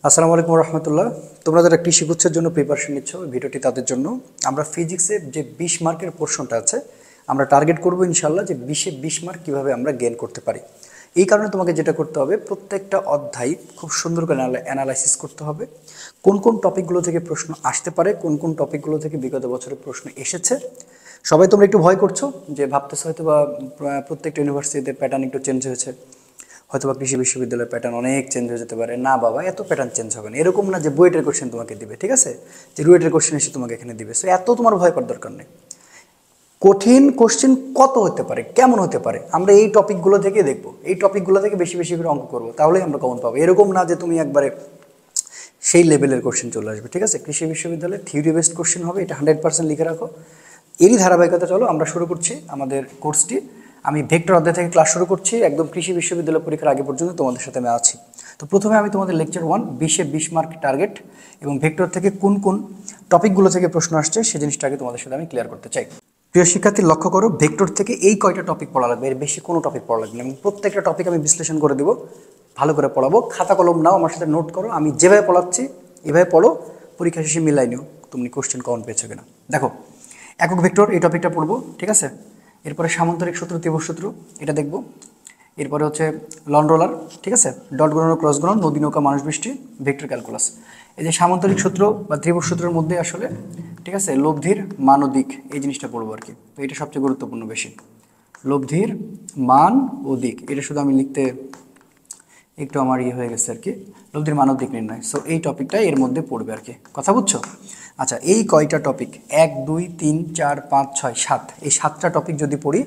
আসসালামু আলাইকুম রহমতুল্লাহ। তোমরা যারা কৃষি গুচ্ছের জন্য প্রিপারেশন নিচ্ছ, ভিডিওটি তাদের জন্য। আমরা ফিজিক্সের যে 20 মার্কের পোর্শনটা আছে, আমরা টার্গেট করব ইনশাল্লাহ যে 20-এ 20 মার্ক কীভাবে আমরা গেইন করতে পারি। এই কারণে তোমাকে যেটা করতে হবে, প্রত্যেকটা অধ্যায় খুব সুন্দর করে অ্যানালাইসিস করতে হবে। কোন কোন টপিকগুলো থেকে প্রশ্ন আসতে পারে, কোন কোন টপিকগুলো থেকে বিগত বছরের প্রশ্ন এসেছে। সবাই তোমরা একটু ভয় করছো যে ভাবতেছো হয়তো বা প্রত্যেকটা ইউনিভার্সিটিতে প্যাটার্ন একটু চেঞ্জ হয়েছে, হয়তোবা কৃষি বিশ্ববিদ্যালয়ের প্যাটার্ন অনেক চেঞ্জ হয়ে যেতে পারে। না বাবা, এত প্যাটার্ন চেঞ্জ হবে না। এরকম না যে বুয়েটের কোশ্চেন তোমাকে দিবে, ঠিক আছে, যে রুয়েটের কোশ্চেন এসে তোমাকে এখানে দিবে। সো এত তোমার ভয় করার দরকার নেই। কঠিন কোশ্চেন কত হতে পারে, কেমন হতে পারে, আমরা এই টপিকগুলো থেকে দেখবো, এই টপিকগুলো থেকে বেশি বেশি করে অঙ্ক করবো, তাহলেই আমরা কমন পাবো। এরকম না যে তুমি একবারে সেই লেভেলের কোশ্চেন চলে আসবে, ঠিক আছে। কৃষি বিশ্ববিদ্যালয়ে থিওরি বেসড কোশ্চেন হবে, এটা 100% লিখে রাখো। এরই ধারাবাহিকতা চলো, আমরা শুরু করছি আমাদের কোর্সটি। আমি ভেক্টর অধ্যায় থেকে ক্লাস শুরু করছি, একদম কৃষি বিশ্ববিদ্যালয় পরীক্ষার আগে পর্যন্ত তোমাদের সাথে আমি আছি। তো প্রথমে আমি তোমাদের লেকচার 1 20-এ 20 মার্ক টার্গেট এবং ভেক্টর থেকে কোন কোন টপিকগুলো থেকে প্রশ্ন আসছে সেই জিনিসটা আগে তোমাদের সাথে আমি ক্লিয়ার করতে চাই। প্রিয় শিক্ষার্থী, লক্ষ্য করো, ভেক্টর থেকে এই কয়টা টপিক পড়া লাগবে, এর বেশি কোনো টপিক পড়া লাগবে না। এবং প্রত্যেকটা টপিক আমি বিশ্লেষণ করে দেবো, ভালো করে পড়াবো। খাতা কলম নাও, আমার সাথে নোট করো, আমি যেভাবে পড়াচ্ছি এভাবে পড়ো, পরীক্ষা শেষে মিলাই নিও তুমি কোশ্চেন কমন পেয়েছো কিনা। দেখো, একক ভেক্টর এই টপিকটা পড়বো, ঠিক আছে। এরপরে সামান্তরিক সূত্র, ত্রিভুজ সূত্র, এটা দেখবো। এরপরে হচ্ছে লন রোলার, ঠিক আছে, ডট গুণন ও ক্রস গুণন, নদী নৌকা, মানুষ বৃষ্টি, ভেক্টর ক্যালকুলাস। এই যে সামান্তরিক সূত্র বা ত্রিভুজ সূত্রের মধ্যে আসলে, ঠিক আছে, লব্ধির মান ও দিক, এই জিনিসটা পড়বো আর কি। তো এটা সবচেয়ে গুরুত্বপূর্ণ বেশি, লব্ধির মান ও দিক। এটা শুধু আমি লিখতে একটু আমার হয়ে গেছে আর কি, লব্ধির মান ও দিক নির্ণয়। সো এই টপিকটা এর মধ্যে পড়বে আর কি, কথা বুঝছো। আচ্ছা, এই কয়টা টপিক, 1 2 3 4 5 6 7, এই 7টা টপিক যদি পড়ি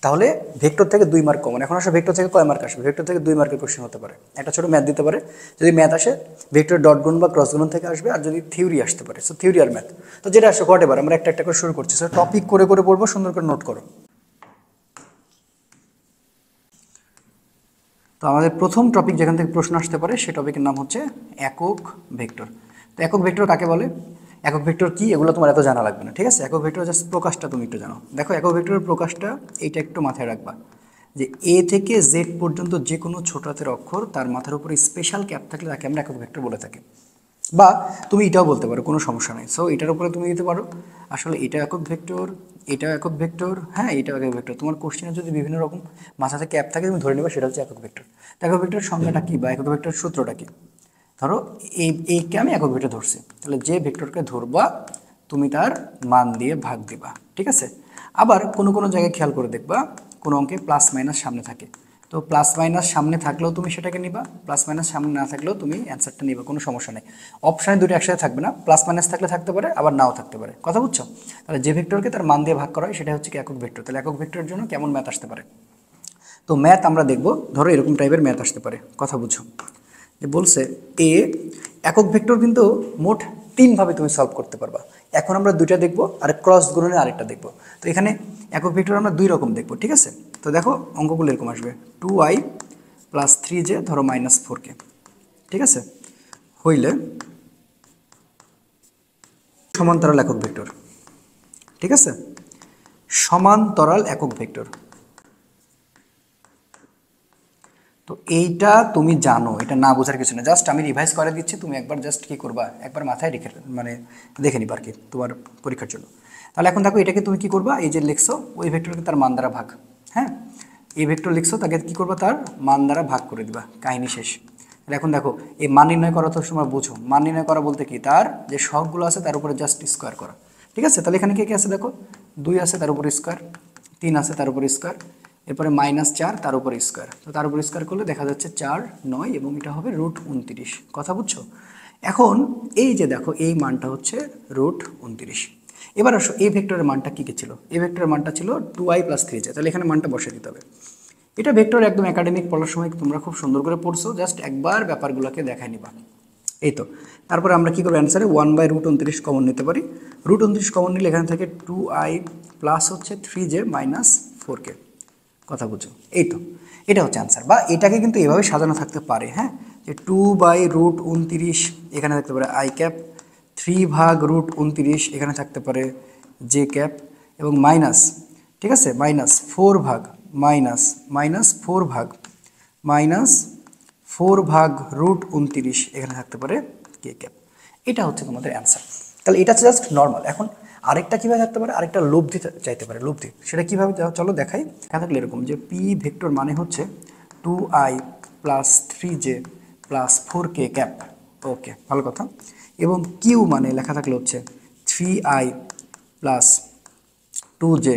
তাহলে ভেক্টর থেকে 2 মার্ক কমন। এখন আসলে ভেক্টর থেকে কয় মার্ক আসবে? ভেক্টর থেকে 2 মার্কের কোশ্চেন হতে পারে। একটা ছোট ম্যাথ দিতে পারে, যদি ম্যাথ আসে ভেক্টর ডট গুণ বা ক্রস গুণ থেকে আসবে, আর যদি থিওরি আসতে পারে, সো থিওরি আর ম্যাথ, তো যেটা আসে হোয়াট এভার, আমরা একটা একটা করে শুরু করছি। সো টপিক করে করে পড়বো, সুন্দর করে নোট করো। তো আমাদের প্রথম টপিক যেখান থেকে প্রশ্ন আসতে পারে সেই টপিকের নাম হচ্ছে একক ভেক্টর। তো একক ভেক্টর কাকে বলে, একক ভেক্টর কি, এগুলো তোমার এত জানা লাগবে না, ঠিক আছে। একক ভেক্টর জাস্ট প্রকাশটা তুমি একটু জানো। দেখো, একক ভেক্টরের প্রকাশটা এইটা একটু মাথায় রাখবা, যে এ থেকে জেড পর্যন্ত যে কোনো ছোট হাতের অক্ষর তার মাথার উপরে স্পেশাল ক্যাপ থাকলে তাকে আমরা একক ভেক্টর বলে থাকি। বা তুমি এটাও বলতে পারো, কোনো সমস্যা নেই। সো এটার উপরে তুমি দিতে পারো আসলে এটা একক ভেক্টর, এটাও একক ভেক্টর, হ্যাঁ এটাও একক ভেক্টর। তোমার কোশ্চেনে যদি বিভিন্ন রকম মাথাতে ক্যাপ থাকে, তুমি ধরে নেবে সেটা হচ্ছে একক ভেক্টর। তো একক ভেক্টরের সংজ্ঞাটা কী বা একক ভেক্টর সূত্রটা কী? ধরো এইকে আমি একক ভেক্টর ধরছি, তাহলে যে ভেক্টরকে ধরবা তুমি তার মান দিয়ে ভাগ দিবা, ঠিক আছে। আবার কোনো কোনো জায়গায় খেয়াল করে দেখবা, কোনো অঙ্কে প্লাস মাইনাস সামনে থাকে, তো প্লাস মাইনাস সামনে থাকলেও তুমি সেটাকে নিবা, প্লাস মাইনাস সামনে না থাকলেও তুমি অ্যান্সারটা নিবা, কোনো সমস্যা নেই। অপশানে দুটো একসাথে থাকবে না, প্লাস মাইনাস থাকলে থাকতে পারে, আবার নাও থাকতে পারে, কথা বুঝছো। তাহলে যে ভেক্টরকে তার মান দিয়ে ভাগ করা হয় সেটা হচ্ছে কি একক ভেক্টর। তাহলে একক ভেক্টরের জন্য কেমন ম্যাথ আসতে পারে? তো ম্যাথ আমরা দেখবো, ধরো এরকম টাইপের ম্যাথ আসতে পারে, কথা বুঝো। যে বলছে এ একক ভেক্টর কিন্তু মোট 3ভাবে তুমি সলভ করতে পারবা। এখন আমরা দুইটা দেখবো, আর ক্রস গুণনে আরেকটা দেখবো। তো এখানে একক ভেক্টর আমরা 2 রকম দেখবো, ঠিক আছে। তো দেখো অঙ্কগুলো এরকম আসবে, 2i প্লাস 3j ধরো মাইনাস 4k, ঠিক আছে, হইলে সমান্তরাল একক ভেক্টর, ঠিক আছে, সমান্তরাল একক ভেক্টর। তো এইটা তুমি জানো, এটা না বোঝার কিছু না, জাস্ট আমি রিভাইজ করে দিচ্ছি, তুমি একবার জাস্ট কী করবা, একবার মাথায় রেখে মানে দেখে নিবা আর কি তোমার পরীক্ষার জন্য। তাহলে এখন দেখো এটাকে তুমি কী করবা, এই যে লিখছো ওই ভেক্টরকে তার মান দ্বারা ভাগ, হ্যাঁ এই ভেক্টর লিখছো তাকে কী করবা, তার মান দ্বারা ভাগ করে দিবা, কাহিনী শেষ। তাহলে এখন দেখো এই মান নির্ণয় করা তো সময় বুঝো, মান নির্ণয় করা বলতে কি, তার যে সহগগুলো আছে তার উপরে জাস্ট স্কোয়ার করা, ঠিক আছে। তাহলে এখানে কে আছে দেখো, 2 আছে তার উপরে স্কোয়ার, 3 আছে তার উপরে স্কোয়ার, এরপরে -4 তার উপর স্কোয়ার, তো তার উপর স্কোয়ার করলে দেখা যাচ্ছে 4 9 এবং এটা হবে √29, কথা বুঝছো। এখন এই যে দেখো এই মানটা হচ্ছে √29। এবার আসো এই ভেক্টরের মানটা কী কী ছিল, এই ভেক্টরের মানটা ছিল 2i + 3j, তাহলে এখানে মানটা বসে দিতে হবে। এটা ভেক্টর একদম একাডেমিক পড়ার সময় তোমরা খুব সুন্দর করে পড়ছো, জাস্ট একবার ব্যাপারগুলোকে দেখাই নিবা, এই তো। তারপরে আমরা কী করবো, অ্যান্সারে 1/√29 কমন নিতে পারি। √29 কমন নিলে এখানে থেকে 2i প্লাস হচ্ছে 3j মাইনাস 4k, কথা বুঝো, এই তো। এটা হচ্ছে অ্যান্সার, বা এটাকে কিন্তু এভাবে সাজানো থাকতে পারে, হ্যাঁ, যে 2/√29 এখানে থাকতে পারে i ক্যাপ, 3/√29 এখানে থাকতে পারে j ক্যাপ, এবং মাইনাস, ঠিক আছে, -4 ভাগ 4/√29 এখানে থাকতে পারে কে ক্যাপ। এটা হচ্ছে তোমাদের অ্যান্সার। তাহলে এটা জাস্ট নর্মাল। এখন আরেকটা কীভাবে থাকতে পারে, আরেকটা লব্ধি চাইতে পারে, লব্ধি। সেটা কীভাবে চলো দেখাই। এখানে থাকলে এরকম যে পি ভেক্টর মানে হচ্ছে 2i + 3j + 4k ক্যাপ। ওকে, ভালো কথা। এবং কিউ মানে লেখা থাকলে হচ্ছে 3i + 2j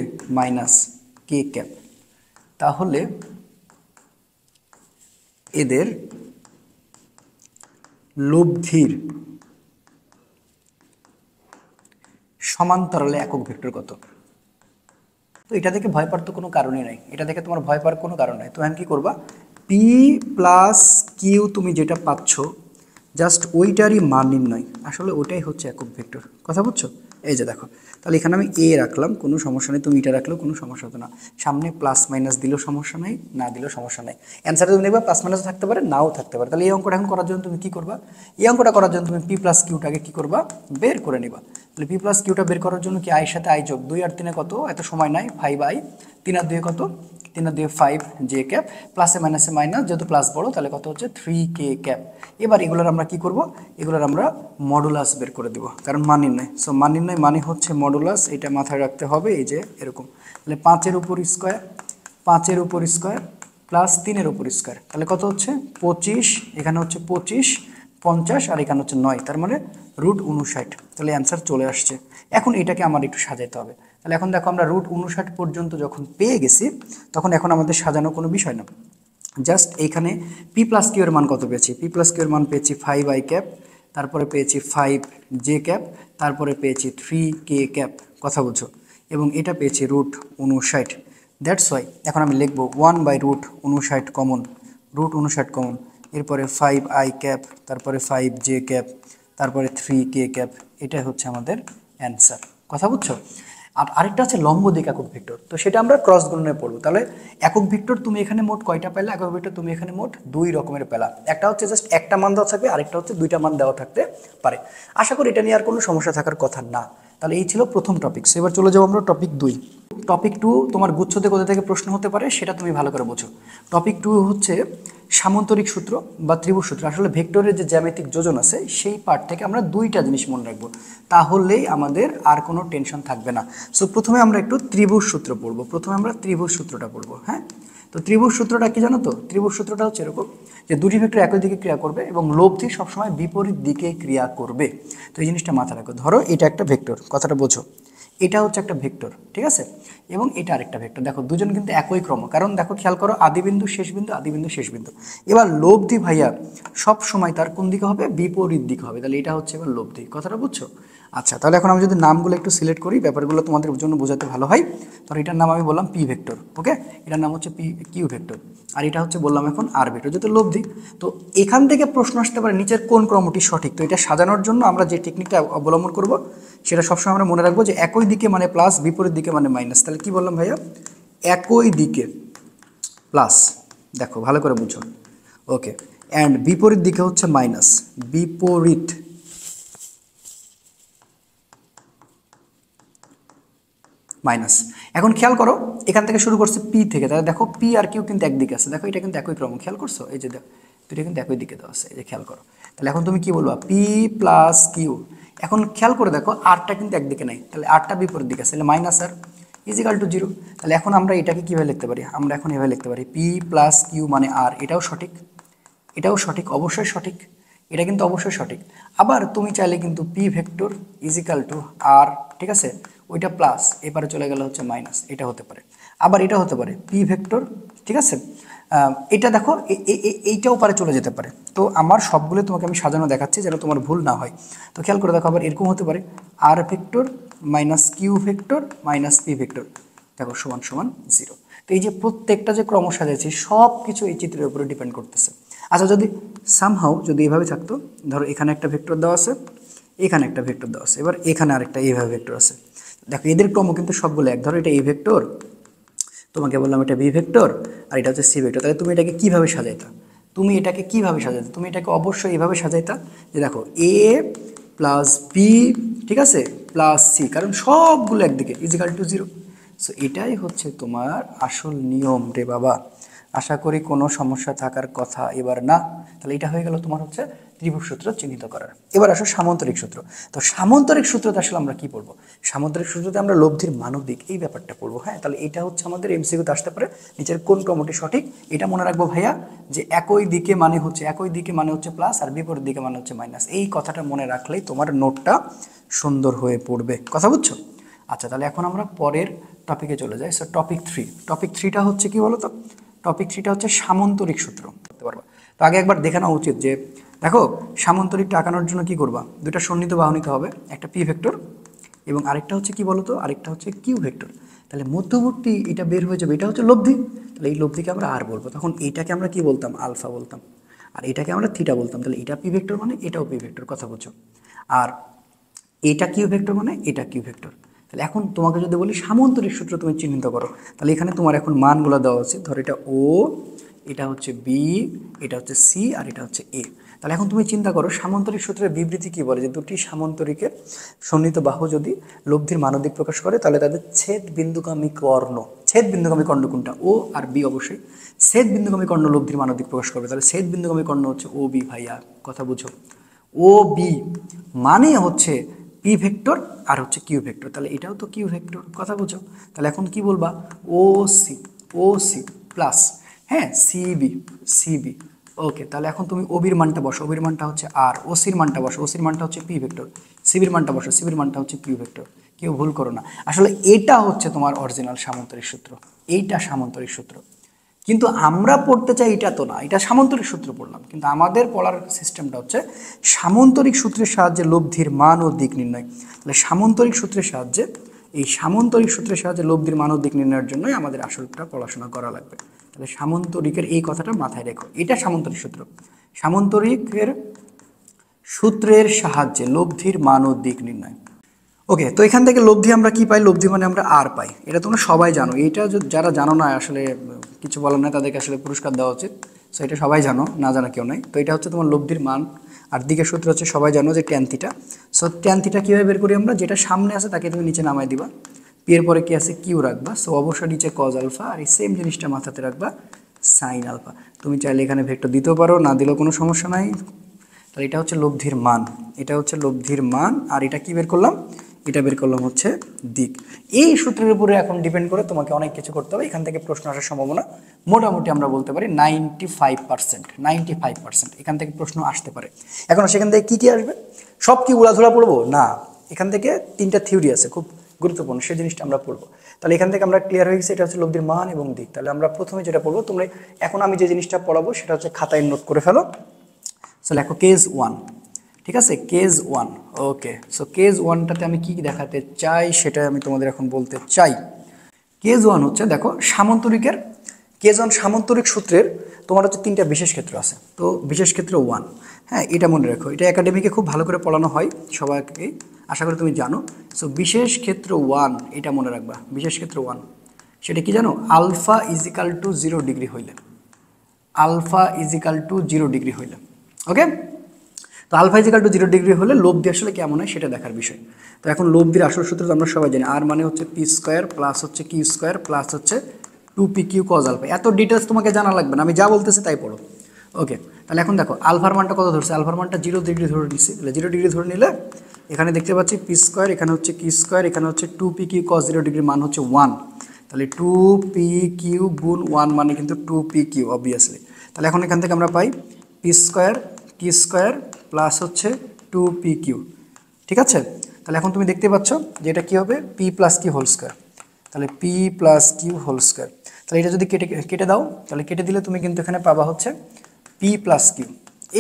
- k ক্যাপ। তাহলে এদের লব্ধির সমান্তরালে একক ভেক্টর কত? তো এটা দেখে ভয় পাওয়ার তো কোনো কারণই নাই, এটা দেখে তোমার ভয় পাওয়ার কোনো কারণ নাই। তো এখন কী করবা, পি প্লাস কিউ তুমি যেটা পাচ্ছ জাস্ট ওইটারই মান নির্ণয়, আসলে ওটাই হচ্ছে একক ভেক্টর। কথা বুঝছো? এই যে দেখো, তাহলে এখানে আমি এ রাখলাম, কোনো সমস্যা নেই, তুমি এটা রাখলেও কোনো সমস্যা হতো না। সামনে প্লাস মাইনাস দিলেও সমস্যা নেই, না দিলেও সমস্যা নেই। অ্যান্সারে তুমি দেখবা প্লাস মাইনাস থাকতে পারে, নাও থাকতে পারে। তাহলে এই অঙ্কটা এখন করার জন্য তুমি কী করবা, এই অঙ্কটা করার জন্য তুমি পি প্লাস কিউটাকে কী করবা, বের করে নিবা। তাহলে পি প্লাস কিউটা বের করার জন্য কি আইয়ের সাথে আই যোগ, 2 আর 3 কত, এত সময় নাই, 5i, 3 আর 2 কত, 3 আর 2 5 জে ক্যাপ, প্লাসে মাইনাসে মাইনাস, যেহেতু প্লাস বড় তাহলে কত হচ্ছে 3k ক্যাপ। এবার এগুলোর আমরা কি করব, এগুলোর আমরা মডুলাস বের করে দেব, কারণ মান নির্ণয়। সো মান নির্ণয় মানে হচ্ছে মডুলাস, এটা মাথায় রাখতে হবে। এই যে এরকম, তাহলে 5-এর উপর স্কোয়ার, 5-এর উপর স্কোয়ার প্লাস 3-এর উপর স্কোয়ার, তাহলে কত হচ্ছে 25, এখানে হচ্ছে 25, 50 আর এখানে হচ্ছে 9, তার মানে √59। তাহলে অ্যান্সার চলে আসছে। এখন এটাকে আমার একটু সাজাইতে হবে। তাহলে এখন দেখো আমরা √59 পর্যন্ত যখন পেয়ে গেছি, তখন এখন আমাদের সাজানো কোনো বিষয় না। জাস্ট এইখানে পি প্লাস কিউ এর মান কত পেয়েছি, পি প্লাস কিউ এর মান পেয়েছি 5i ক্যাপ, তারপরে পেয়েছি 5j ক্যাপ, তারপরে পেয়েছি 3k ক্যাপ। কথা বুঝো? এবং এটা পেয়েছি √59। দ্যাটস ওয়াই এখন আমি লিখবো 1/√59 কমন, √59 কমন, এরপরে 5i ক্যাপ, তারপরে 5j ক্যাপ, তারপরে 3k ক্যাপ। এটাই হচ্ছে আমাদের অ্যান্সার। কথা বুঝছো? আর আরেকটা আছে লম্ব দিক একক ভেক্টর, তো সেটা আমরা ক্রস গুণনে পড়বো। তাহলে একক ভেক্টর তুমি এখানে মোট কয়টা পেলা, একক ভেক্টর তুমি এখানে মোট 2 রকমের পেলা। একটা হচ্ছে জাস্ট একটা মান দেওয়া থাকবে, আরেকটা হচ্ছে 2টা মান দেওয়া থাকতে পারে। আশা করি এটা নিয়ে আর কোনো সমস্যা থাকার কথা না। তাহলে এই ছিল প্রথম টপিক। এবার চলে যাবো আমরা টপিক 2। টপিক 2 তোমার গুচ্ছতে কোথা থেকে প্রশ্ন হতে পারে সেটা তুমি ভালো করে বোঝো। টপিক 2 হচ্ছে সামান্তরিক সূত্র বা ত্রিভুজ সূত্র। আসলে ভেক্টরের যে জ্যামিতিক যোজন আছে সেই পার্ট থেকে আমরা 2টা জিনিস মনে রাখবো, তাহলেই আমাদের আর কোনো টেনশন থাকবে না। সো প্রথমে আমরা একটু ত্রিভুজ সূত্র পড়বো, প্রথমে আমরা ত্রিভুজ সূত্রটা পড়বো। হ্যাঁ, তো ত্রিভুজ সূত্রটা কি জানো তো? ত্রিভুজ সূত্রটা হচ্ছে এরকম যে দুটি ভেক্টর একই দিকে ক্রিয়া করবে এবং লব্ধি সবসময় বিপরীত দিকে ক্রিয়া করবে। তো এই জিনিসটা মাথায় রাখো। ধরো এটা একটা ভেক্টর, কথাটা বোঝো, এটা হচ্ছে একটা ভেক্টর, ঠিক আছে, এবং এটা আরেকটা ভেক্টর। দেখো দুজন কিন্তু একই ক্রম, কারণ দেখো খেয়াল করো আদিবিন্দু শেষ বিন্দু, আদিবিন্দু শেষ বিন্দু। এবার লব্ধি ভাইয়া সব সময় তার কোন দিকে হবে, বিপরীত দিকে হবে। তাহলে এটা হচ্ছে এবার লব্ধি, কথাটা বুঝছো? আচ্ছা, তাহলে এখন আমি যদি নামগুলো একটু সিলেক্ট করি, ব্যাপারগুলো তোমাদের জন্য বোঝাতে ভালো হয়। তো এটার নাম আমি বললাম পি ভেক্টর, ওকে, এটার নাম হচ্ছে পি কিউ ভেক্টর, আর এটা হচ্ছে বললাম এখন আর ভেক্টর, যেহেতু লব্ধি। তো এখান থেকে প্রশ্ন আসতে পারে নিচের কোন ক্রমটি সঠিক। তো এটা সাজানোর জন্য আমরা যে টেকনিকটা অবলম্বন করব সেটা সবসময় আমরা মনে রাখবো যে একই দিকে মানে প্লাস, বিপরীত দিকে মানে মাইনাস। তাহলে কি বললাম ভাইয়া, একই দিকে প্লাস, দেখো ভালো করে বুঝো, ওকে, অ্যান্ড বিপরীত দিকে হচ্ছে মাইনাস, বিপরীত মাইনাস। এখন খেয়াল করো এখান থেকে শুরু করছে পি থেকে, তাহলে দেখো পি আর কিউ কিন্তু একদিকে আছে, দেখো এটা কিন্তু একই ক্রম, খেয়াল করছো? এই যে দুটো কিন্তু একই দিকে দেওয়া আছে, এই যে খেয়াল করো। তাহলে এখন তুমি কি বলবা, পি প্লাস কিউ। এখন খেয়াল করে দেখো আরটা কিন্তু একদিকে নাই, তাহলে আরটা বিপরীত দিকে আছে, তাহলে মাইনাস আর ইজিক্যাল টু 0। তাহলে এখন আমরা এটাকে কীভাবে লিখতে পারি, আমরা এখন এভাবে লিখতে পারি পি প্লাস কিউ মানে আর। এটাও সঠিক, এটাও সঠিক, অবশ্যই সঠিক, এটা কিন্তু অবশ্যই সঠিক। আবার তুমি চাইলে কিন্তু পি ভেক্টর ইজিক্যাল টু আর, ঠিক আছে, ওইটা প্লাস, এবারে চলে গেলে হচ্ছে মাইনাস, এটা হতে পারে। আবার এটা হতে পারে পি ভেক্টর, ঠিক আছে, এটা দেখো এইটাও পারে চলে যেতে পারে। তো আমার সবগুলো তোমাকে আমি সাজানো দেখাচ্ছি যেন তোমার ভুল না হয়। তো খেয়াল করে দেখো, আবার এরকম হতে পারে আর vector minus Q vector minus P vector, দেখো সমান সমান 0। তো এই যে প্রত্যেকটা যে ক্রম সাজাইছি সব কিছু এই চিত্রের উপরে ডিপেন্ড করতেছে। আচ্ছা, যদি সামহাও যদি এইভাবে থাকতো, ধরো এখানে একটা ভেক্টর দেওয়া আছে, এখানে একটা ভেক্টর দেওয়া আছে, এবার এখানে আরেকটা এইভাবে ভেক্টর আছে, দেখো এদের ক্রম কিন্তু সবগুলো এক। ধরো এটা এই ভেক্টর, তোমাকে বললাম এটা বি ভেক্টর, আর এটা হচ্ছে সি ভেক্টর। তাহলে তুমি এটাকে কীভাবে সাজাইতা, তুমি এটাকে কীভাবে সাজাইতা, তুমি এটাকে অবশ্যই এইভাবে সাজাইতা যে দেখো এ প্লাস বি, ঠিক আছে, প্লাস সি, কারণ সবগুলো একদিকে ইজিক্যাল টু 0। সো এটাই হচ্ছে তোমার আসল নিয়ম রে বাবা। আশা করি কোনো সমস্যা থাকার কথা এবার না। তাহলে এটা হয়ে গেল তোমার হচ্ছে ত্রিভুজ সূত্র চিহ্নিত করার। এবার আসো সামান্তরিক সূত্র। তো সামান্তরিক সূত্রতে আসলে আমরা কি পড়বো? সামান্তরিক সূত্রতে আমরা লব্ধির মানবিক এই ব্যাপারটা পড়বো। হ্যাঁ, তাহলে এটা হচ্ছে আমাদের এমসিকিউতে আসতে পারে, নিচের কোন ক্রমটি সঠিক এটা মনে রাখবো ভাইয়া, যে একই দিকে মানে হচ্ছে প্লাস আর বিপরীত দিকে মানে হচ্ছে মাইনাস। এই কথাটা মনে রাখলেই তোমার নোটটা সুন্দর হয়ে পড়বে। কথা বুঝছো? আচ্ছা, তাহলে এখন আমরা পরের টপিকে চলে যাই। সো টপিক থ্রিটা হচ্ছে কি বলো তো? টপিক থ্রিটা হচ্ছে সামান্তরিক সূত্র করতে পারবা। তো আগে একবার দেখে নেওয়া উচিত যে দেখো সামান্তরিকটা আঁকানোর জন্য কি করবা, দুটা সন্নিহিত বাহু নিতে হবে, একটা পি ভেক্টর এবং আরেকটা হচ্ছে কি বলতো, আরেকটা হচ্ছে কিউ ভেক্টর। তাহলে মধ্যবর্তী এটা বের হয়ে যাবে, এটা হচ্ছে লব্ধি। তাহলে এই লব্ধিকে আমরা আর বলবো, তখন এইটাকে আমরা কি বলতাম? আলফা বলতাম, আর এটাকে আমরা থিটা বলতাম। তাহলে এটা পি ভেক্টর মানে এটাও পি ভেক্টর, কথা বুঝছো? আর এটা কিউ ভেক্টর মানে এটা কিউ ভেক্টর। তাহলে এখন তোমাকে যদি বলি সামান্তরিক সূত্র তুমি চিহ্নিত করো, তাহলে এখানে তোমার এখন মানগুলো দেওয়া আছে। ধরো এটা ও, এটা হচ্ছে বি, এটা হচ্ছে সি, আর এটা হচ্ছে এ। তাহলে এখন তুমি চিন্তা করো সামান্তরিক সূত্রের বিবৃতি কি বলে, যে দুটি সামান্তরিকের সন্নিহিত বাহু যদি লব্ধির মানদিক প্রকাশ করে, তাহলে তাদের ছেদ বিন্দুগামী কর্ণ কোনটা? ও আর বি অবশ্যই। ছেদ বিন্দুগামী কর্ণ লব্ধির মানদিক প্রকাশ করবে, তাহলে ছেদ বিন্দুগামী কর্ণ হচ্ছে ও বি। ভাইয়া কথা বুঝো? ও বি মানে হচ্ছে পি ভেক্টর আর হচ্ছে কিউ ভেক্টর, তাহলে এটাও তো কিউ ভেক্টর, কথা বুঝো? তাহলে এখন কি বলবা? ও সি প্লাস, হ্যাঁ, সিবি। ওকে, তাহলে এখন তুমি ওবির মানটা বসো, ওবির মানটা হচ্ছে আর, ওসির মানটা বসো, ওসির মানটা হচ্ছে পি ভেক্টর, সিবির মানটা বসো, সিবির মানটা হচ্ছে কিউ ভেক্টর। কেউ ভুল করো না, আসলে এটা হচ্ছে তোমার অরিজিনাল সামান্তরিক সূত্র, এইটা সামান্তরিক সূত্র। কিন্তু আমরা পড়তে চাই এটা তো না, এটা সামান্তরিক সূত্র পড়লাম, কিন্তু আমাদের পড়ার সিস্টেমটা হচ্ছে সামান্তরিক সূত্রের সাহায্যে লব্ধির মান ও দিক নির্ণয়। তাহলে সামান্তরিক সূত্রের সাহায্যে লব্ধির মান ও দিক নির্ণয়ের জন্যই আমাদের আসলটা পড়াশোনা করা লাগবে। তাহলে সামান্তরিকের এই কথাটা মাথায় রেখো, এটা সামান্তরিক সূত্র। সামান্তরিকের সূত্রের সাহায্যে লব্ধির মান ও দিক নির্ণয়। ওকে, তো এখান থেকে লব্ধি আমরা কি পাই? লব্ধি মানে আমরা আর পাই, এটা তোমরা সবাই জানো। এটা যারা জানো না আসলে কিছু বলার নাই, তাদেরকে আসলে পুরস্কার দেওয়া উচিত। সো এটা সবাই জানো, না জানা কেউ নাই। তো এটা হচ্ছে তোমার লব্ধির মান, আর দিকের সূত্র হচ্ছে সবাই জানো যে tan theta. So tan theta কীভাবে বের করি আমরা? যেটা সামনে আছে তাকে তুমি নিচে নামাই দিবা, পি এর পরে কি আছে? কিউ রাখবা। সো অবশ্যই নিচে কজ আলফা, আর এই সেম জিনিসটা মাথাতে রাখবা সাইন আলফা। তুমি চাইলে এখানে ভেক্টর দিতেও পারো, না দিলেও কোনো সমস্যা নাই। তাহলে এটা হচ্ছে লব্ধির মান, আর এটা কি বের করলাম? এটা বের করলাম হচ্ছে দিক। এই সূত্রের উপরে এখন ডিপেন্ড করে তোমাকে অনেক কিছু করতে হবে। এখান থেকে প্রশ্ন আসার সম্ভাবনা মোটামুটি আমরা বলতে পারি 95%। এখান থেকে প্রশ্ন আসতে পারে। এখন সেখান থেকে কি আসবে? সব কি উড়াধুরা পড়বো না, এখান থেকে 3টা থিওরি আছে খুব গুরুত্বপূর্ণ, সেই জিনিসটা আমরা পড়বো। তাহলে এখান থেকে আমরা ক্লিয়ার হয়ে গেছে এটা হচ্ছে লব্ধির মান এবং দিক। তাহলে আমরা প্রথমে যেটা পড়বো, তোমরা এখন আমি যে জিনিসটা পড়াবো সেটা হচ্ছে খাতায় নোট করে ফেলো। সো লেখো কেস 1, ঠিক আছে? কেস 1, ওকে। সো কেস 1টাতে আমি কি দেখাতে চাই সেটা আমি তোমাদের এখন বলতে চাই। কেস 1 হচ্ছে, দেখো কেস 1 সামান্তরিক সূত্রের তোমার হচ্ছে 3টা বিশেষ ক্ষেত্র আছে। তো বিশেষ ক্ষেত্র 1, হ্যাঁ, এটা মনে রাখো, এটা একাডেমিকে খুব ভালো করে পড়ানো হয় সবাইকে, আশা করি তুমি জানো। সো বিশেষ ক্ষেত্র 1 এটা মনে রাখবা, বিশেষ ক্ষেত্র 1 সেটা কি জানো? আলফা ইজিক্যাল টু 0 ডিগ্রি হইলে, ওকে। তো আলফা ইজিক্যাল টু 0 ডিগ্রি হলে লব্ধি আসলে কেমন হয় সেটা দেখার বিষয়। তো এখন লব্ধির আসল সূত্র তো আমরা সবাই জানি, আর মানে হচ্ছে পি স্কোয়ার প্লাস হচ্ছে কিউ স্কোয়ার প্লাস হচ্ছে 2pq কজ আলফা। এত ডিটেলস তোমাকে জানা লাগবে না, আমি যা বলতেছি তাই পড়ো, ওকে। তাহলে এখন দেখো আলফার মানটা কত ধরছে? আলফার মানটা 0 ডিগ্রি ধরে নিচ্ছি। তাহলে 0 ডিগ্রি ধরে নিলে এখানে দেখতে পাচ্ছি পি স্কোয়ার, এখানে হচ্ছে কিউ স্কোয়ার, এখানে হচ্ছে 2pq কজ 0 ডিগ্রির মান হচ্ছে 1। তাহলে 2pq গুণ 1 মানে কিন্তু 2pq অবভিয়াসলি। তাহলে এখন এখান থেকে আমরা পাই পি স্কোয়ার কি স্কোয়ার প্লাস হচ্ছে 2pq, ঠিক আছে? তাহলে এখন তুমি দেখতে পাচ্ছ যে এটা কী হবে? P plus Q whole square. তাহলে P plus Q whole square. তাহলে এটা যদি কেটে দাও, তাহলে কেটে দিলে তুমি কিন্তু এখানে পাবা হচ্ছে পি প্লাস কিউ।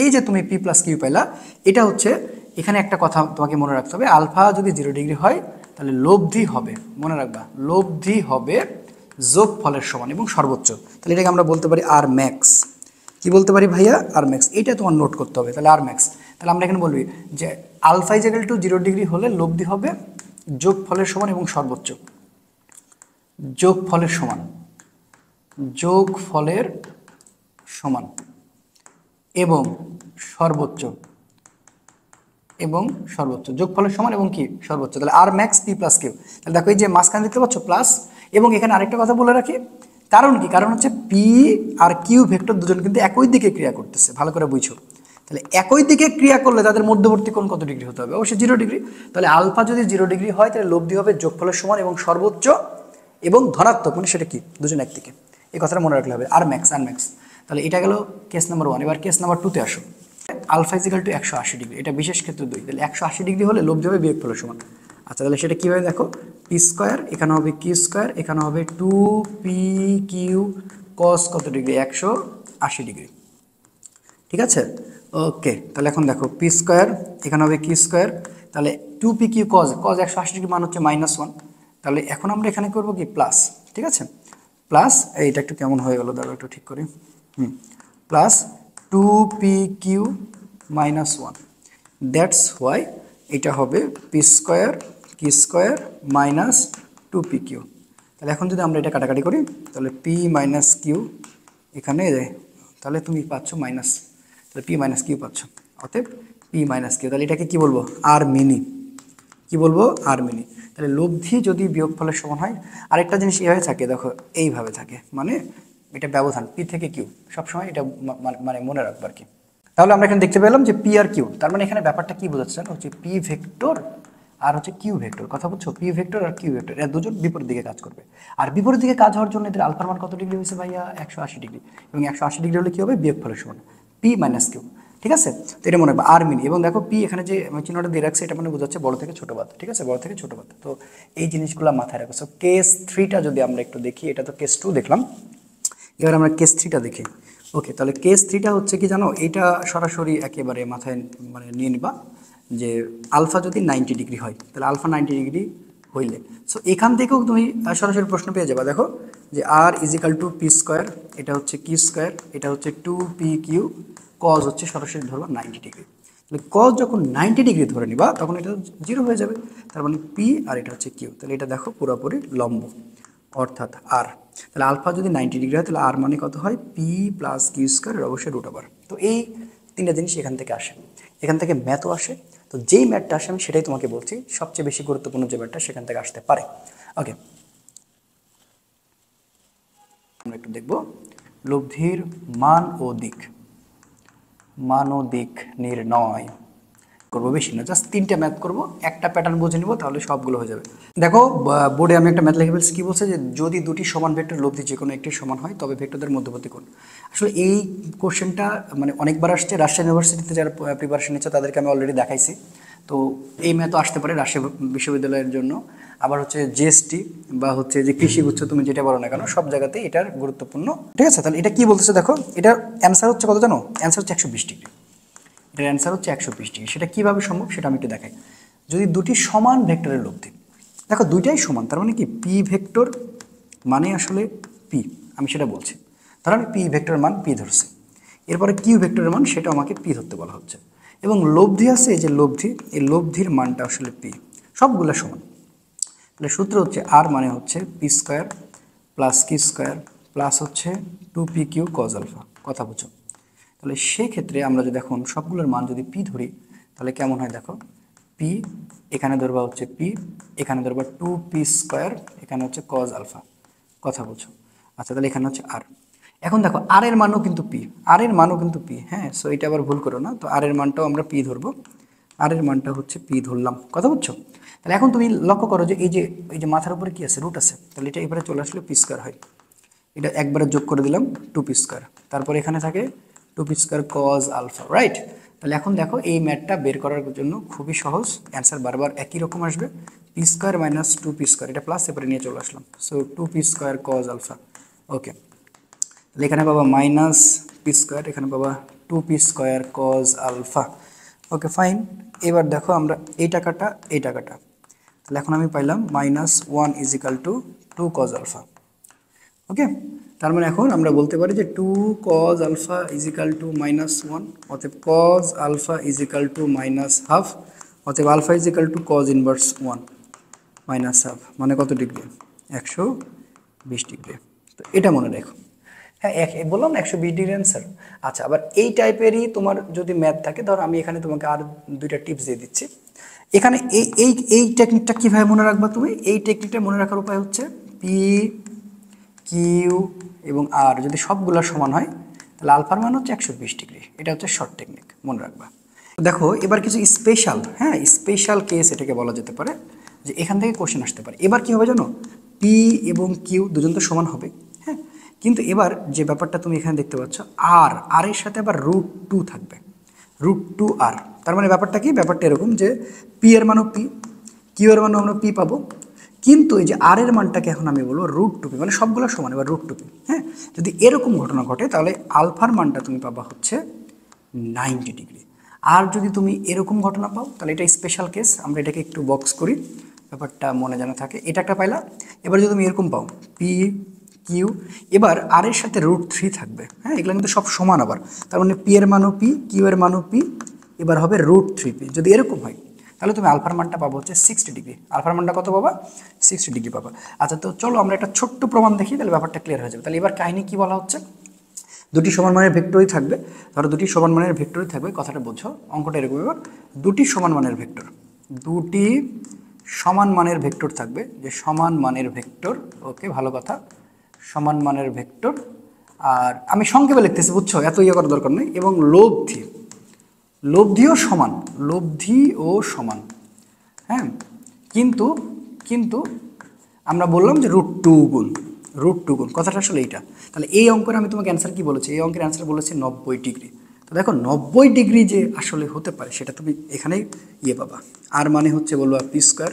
এই যে তুমি পি প্লাস কিউ পাইলা, এটা হচ্ছে এখানে একটা কথা তোমাকে মনে রাখতে হবে, আলফা যদি 0 ডিগ্রি হয় তাহলে লব্ধি হবে, মনে রাখবা, লব্ধি হবে যোগফলের সমান এবং সর্বোচ্চ। তাহলে এটাকে আমরা বলতে পারি আর ম্যাক্স। কি বলতে পারি ভাইয়া? আর ম্যাক্স। এইটা তোমার নোট করতে হবে। তাহলে আর ম্যাক্স, তাহলে আমরা এখানে বলবি যে আলফা ইজিক্যাল টু 0 ডিগ্রি হলে লব্ধি হবে যোগফলের সমান এবং সর্বোচ্চ, যোগফলের সমান এবং সর্বোচ্চ, যোগফলের সমান এবং কি সর্বোচ্চ। তাহলে আর ম্যাক্স পি প্লাস কিউ। তাহলে দেখো এই যে মাঝখানে দেখতে পাচ্ছ প্লাস, এবং এখানে আরেকটা কথা বলে রাখি, কারণ কি? কারণ হচ্ছে পি আর কিউ ভেক্টর দুজন কিন্তু একই দিকে ক্রিয়া করতেছে, ভালো করে বুঝছো। তাহলে একই দিকে ক্রিয়া করলে তাদের মধ্যবর্তী কোণ কত ডিগ্রি হতে হবে? অবশ্যই 0 ডিগ্রি। তাহলে আলফা যদি 0 ডিগ্রি হয় তাহলে লব্ধি হবে যোগফলের সমান এবং সর্বোচ্চ এবং ধনাত্মক, মানে সেটা কি? দুজন একদিকে। এই কথাটা মনে রাখলে হবে। আর ম্যাক্স। তাহলে এটা গেল কেস নাম্বার 1। এবার কেস নাম্বার 2 তে আসো। আলফা ইজিক্যাল টু 180 ডিগ্রি, এটা বিশেষ ক্ষেত্রে 2। তাহলে 180 ডিগ্রি হলে লব্ধি হবে বিয়োগফলের সমান। আচ্ছা, তাহলে সেটা কীভাবে দেখো? পি স্কোয়ার, এখানে হবে কিউ স্কোয়ার, এখানে হবে 2p/q কস কত ডিগ্রি? 180 ডিগ্রি। ঠিক আছে, ওকে। তাহলে এখন দেখো পি স্কোয়ার, এখানে হবে কিউ স্কোয়ার, তাহলে 2p/q কজ 180 ডিগ্রি মান হচ্ছে -1। তাহলে এখন আমরা এখানে করবো কি? প্লাস। ঠিক আছে, প্লাস, এইটা একটু কেমন হয়ে গেল, দাঁড়াও একটু ঠিক করি। প্লাস 2p/q -1, দ্যাটস হোয়াই এটা হবে P square Q square minus 2p/q। তাহলে এখন যদি আমরা এটা কাটাকাটি করি তাহলে p মাইনাস কিউ এখানে, তাহলে তুমি পাচ্ছ মাইনাস, তাহলে p মাইনাস কিউ পাচ্ছ, অতএব p মাইনাস কিউ। তাহলে এটাকে কি বলবো? আর মিনি। কি বলবো? আর মিনি। তাহলে লব্ধি যদি বিয়োগফলের সমান হয়, আরেকটা জিনিস এইভাবে থাকে, দেখো এইভাবে থাকে, মানে এটা ব্যবধান পি থেকে কিউ, সবসময় এটা মানে মনে রাখবো আর কি। তাহলে আমরা এখানে দেখতে পেলাম যে পি আর কিউ, তার মানে এখানে ব্যাপারটা কি বোঝাচ্ছেন? হচ্ছে পি ভেক্টর আর হচ্ছে কিউ ভেক্টর। কথা বলছো? পি ভেক্টর আর কিউ ভেক্টর, এরা দুজন বিপরীত দিকে কাজ করবে। আর বিপরীত দিকে কাজ হওয়ার জন্য এদের আলফার মান কত ডিগ্রি হয়েছে ভাইয়া? 180 ডিগ্রি। এবং 180 ডিগ্রি হলে কি হবে? বিয়োগফলের সমান পি মাইনাস কিউ। ঠিক আছে, তো এটা মনে রাখবে আর মিনি। এবং দেখো পি এখানে যে চিহ্নটা দিয়ে রাখছে এটা মানে বোঝাচ্ছে বড় থেকে ছোট বাদ। ঠিক আছে, বড় থেকে ছোট বাদ। তো এই জিনিসগুলো মাথায় রাখো। সো কেস 3টা যদি আমরা একটু দেখি, এটা তো কেস 2 দেখলাম, এবার আমরা কেস 3টা দেখি। ওকে, তাহলে কেস 3টা হচ্ছে কি জানো? এটা সরাসরি একেবারে মাথায় মানে নিয়ে নিবা যে আলফা যদি 90 ডিগ্রি হয়, তাহলে আলফা 90 ডিগ্রি হইলে সো এখান থেকেও তুমি সরাসরি প্রশ্ন পেয়ে যাবা। দেখো যে আর ইজিক্যাল টু পি স্কোয়ার, এটা হচ্ছে কিউ স্কোয়ার, এটা হচ্ছে 2p/q, কজ হচ্ছে সরাসরি ধরবা 90 ডিগ্রি। তাহলে কজ যখন 90 ডিগ্রি ধরে নিবা তখন এটা 0 হয়ে যাবে, তার মানে পি আর এটা হচ্ছে কিউ। তাহলে এটা দেখো পুরোপুরি লম্ব, অর্থাৎ আর। তাহলে আলফা যদি 90 ডিগ্রি হয় তাহলে আর মানে কত হয়? পি প্লাস কিউ স্কোয়ার, অবশ্যই √। তো এই 3টা জিনিস এখান থেকে আসে, এখান থেকে ম্যাথও আসে। তো যেই ম্যাথটা আসে আমি সেটাই তোমাকে বলছি, সবচেয়ে বেশি গুরুত্বপূর্ণ যে ম্যাথটা সেখান থেকে আসতে পারে। ওকে, আমরা একটু দেখব লব্ধির মান ও দিক, মান ও দিক নির্ণয় করবো, বেশি না, জাস্ট 3টে ম্যাথ করবো, একটা প্যাটার্ন বুঝে নিব, তাহলে সবগুলো হয়ে যাবে। দেখো বোর্ডে আমি একটা ম্যাথ লিখে ফেলছি, কি বলছে যে যদি দুটি সমান ভেক্টর লব্ধি যে কোনো একটি সমান হয় তবে ভেক্টরদের মধ্যবর্তী কোণ। আসলে এই কোশ্চেনটা মানে অনেকবার আসছে, রাজশাহী ইউনিভার্সিটিতে যারা প্রিপারেশন নিচ্ছে তাদেরকে আমি অলরেডি দেখাইছি। তো এই ম্যাথও আসতে পারে রাজশাহী বিশ্ববিদ্যালয়ের জন্য। আবার হচ্ছে জিএসটি বা হচ্ছে যে কৃষিগুচ্ছ, তুমি যেটা বলো না কেন, সব জায়গাতেই এটার গুরুত্বপূর্ণ। ঠিক আছে, তাহলে এটা কি বলতেছে দেখো, এটার অ্যান্সার হচ্ছে কত জানো? অ্যান্সার হচ্ছে 120 ডিগ্রি। এটার অ্যান্সার হচ্ছে 120 ডিগ্রি। সেটা কীভাবে সম্ভব সেটা আমি একটু দেখাই। যদি দুটি সমান ভেক্টরের লব্ধি, দেখো দুইটাই সমান, তার মানে কি পি ভেক্টর মানে আসলে পি, আমি সেটা বলছি। তার মানে পি ভেক্টরের মান পি ধরছে, এরপরে কিউ ভেক্টরের মান সেটা আমাকে পি ধরতে বলা হচ্ছে, এবং লব্ধি আছে, এই যে লব্ধি, এই লব্ধির মানটা আসলে পি, সবগুলো সমান। তাহলে সূত্র হচ্ছে আর মানে হচ্ছে P square plus Q square plus হচ্ছে 2p/q cos আলফা। কথা বুঝো? তাহলে সেক্ষেত্রে আমরা যদি এখন সবগুলোর মান যদি পি ধরি তাহলে কেমন হয় দেখো, পি এখানে ধরবা হচ্ছে পি, এখানে ধরবা 2p স্কোয়ার, এখানে হচ্ছে cos আলফা। কথা বুঝো? আচ্ছা, তাহলে এখানে হচ্ছে আর। এখন দেখো আর এর মানও কিন্তু পি, আর এর মানও কিন্তু পি, হ্যাঁ। সো এটা আবার ভুল করো না, তো আর এর মানটাও আমরা পি ধরবো, আর এর মানটা হচ্ছে পি ধরলাম। কথা বুঝছো? তাহলে এখন তুমি লক্ষ্য করো যে এই যে মাথার উপরে কি আছে? রুট আছে, তাহলে এটা এবারে চলে আসলে পি স্কোয়ার হয়। এটা একবারে যোগ করে দিলাম 2p স্কোয়ার, তারপর এখানে থাকে 2p square cos alpha, right? তাহলে এখন দেখো এই ম্যাথটা বের করার জন্য খুবই সহজ, অ্যান্সার বারবার একই রকম আসবে, P square minus 2p square, এটা প্লাস এরপরে নিয়ে চলে আসলাম। So 2p square cos alpha. Okay, তাহলে এখানে পাবা মাইনাস পি স্কোয়ার, এখানে পাবা 2p square cos alpha. Okay, fine. এবার দেখো আমরা এই টাকাটা, তাহলে এখন আমি পাইলাম -1 = 2 cos আলফা। ওকে, তার মানে এখন আমরা বলতে পারি যে 2 cos আলফা = -1, অতএব cos আলফা = -½ অতএব আলফা = cos ইনভার্স 1 -½ মানে কত ডিগ্রি? 120 ডিগ্রি। তো এটা মনে রেখো। হ্যাঁ, বললাম না 120 ডিগ্রি অ্যান্সার। আচ্ছা, আবার এই টাইপেরই তোমার যদি ম্যাথ থাকে, ধর আমি এখানে তোমাকে আর 2টা টিপস দিয়ে দিচ্ছি। এখানে এই টেকনিকটা কীভাবে মনে রাখবা তুমি? এই টেকনিকটা মনে রাখার উপায় হচ্ছে পি কিউ এবং আর যদি সবগুলো সমান হয় তাহলে আলফার মান হচ্ছে 120 ডিগ্রি। এটা হচ্ছে শর্ট টেকনিক, মনে রাখবা। দেখো এবার কিছু স্পেশাল, হ্যাঁ স্পেশাল কেস এটাকে বলা যেতে পারে, যে এখান থেকে কোশ্চেন আসতে পারে। এবার কি হবে জানো, পি এবং কিউ দুজন তো সমান হবে, হ্যাঁ, কিন্তু এবার যে ব্যাপারটা তুমি এখানে দেখতে পাচ্ছ, আর এর সাথে আবার √2 থাকবে, √2r। তার মানে ব্যাপারটা কি, ব্যাপারটা এরকম যে পি এর মানও পি, কিউ এর মানও আমরা পি পাবো, কিন্তু এই যে আর এর মানটাকে এখন আমি বলবো √2p, মানে সবগুলো সমান এবার √2p। হ্যাঁ, যদি এরকম ঘটনা ঘটে তাহলে আলফার মানটা তুমি পাবা হচ্ছে 90 ডিগ্রি। আর যদি তুমি এরকম ঘটনা পাও তাহলে এটা স্পেশাল কেস, আমরা এটাকে একটু বক্স করি, ব্যাপারটা মনে যেন থাকে। এটা একটা পাইলা। এবার যদি তুমি এরকম পাও পি কিউ, এবার আর এর সাথে √3 থাকবে, হ্যাঁ এগুলো কিন্তু সব সমান আবার, তার মানে পি এর মানও পি, কিউ এর মানও পি, এবার হবে √3p। যদি এরকম হয় তাহলে তুমি আলফার মানটা পাবো হচ্ছে 60 ডিগ্রি। আলফার মানটা কত পাবা, 60 ডিগ্রি পাবা। আচ্ছা, তো চলো আমরা একটা ছোট্ট প্রমাণ দেখি, তাহলে ব্যাপারটা ক্লিয়ার হয়ে যাবে। তাহলে এবার কাহিনী কি বলা হচ্ছে, দুটি সমান মানের ভেক্টরই থাকবে। ধরো দুটি সমান মানের ভেক্টরই থাকবে, কথাটা বোঝো, অঙ্কটা এরকম। এবার দুটি সমান মানের ভেক্টর, দুটি সমান মানের ভেক্টর থাকবে, যে সমান মানের ভেক্টর, ওকে ভালো কথা, সমান মানের ভেক্টর। আর আমি সংক্ষেপে লিখতেছি, বুঝছো, এত ইয়ে করার দরকার নেই। এবং লব্ধি, লব্ধিও সমান, লব্ধিও সমান, হ্যাঁ, কিন্তু কিন্তু আমরা বললাম যে √2 গুণ, √2 গুণ, কথাটা আসলে এইটা। তাহলে এই অঙ্কের আমি তোমাকে অ্যান্সার কি বলেছি, এই অঙ্কের অ্যান্সার বলেছি 90 ডিগ্রি। তো দেখো 90 ডিগ্রি যে আসলে হতে পারে সেটা তুমি এখানেই ইয়ে পাবা। আর মানে হচ্ছে বলবা পি স্কোয়ার,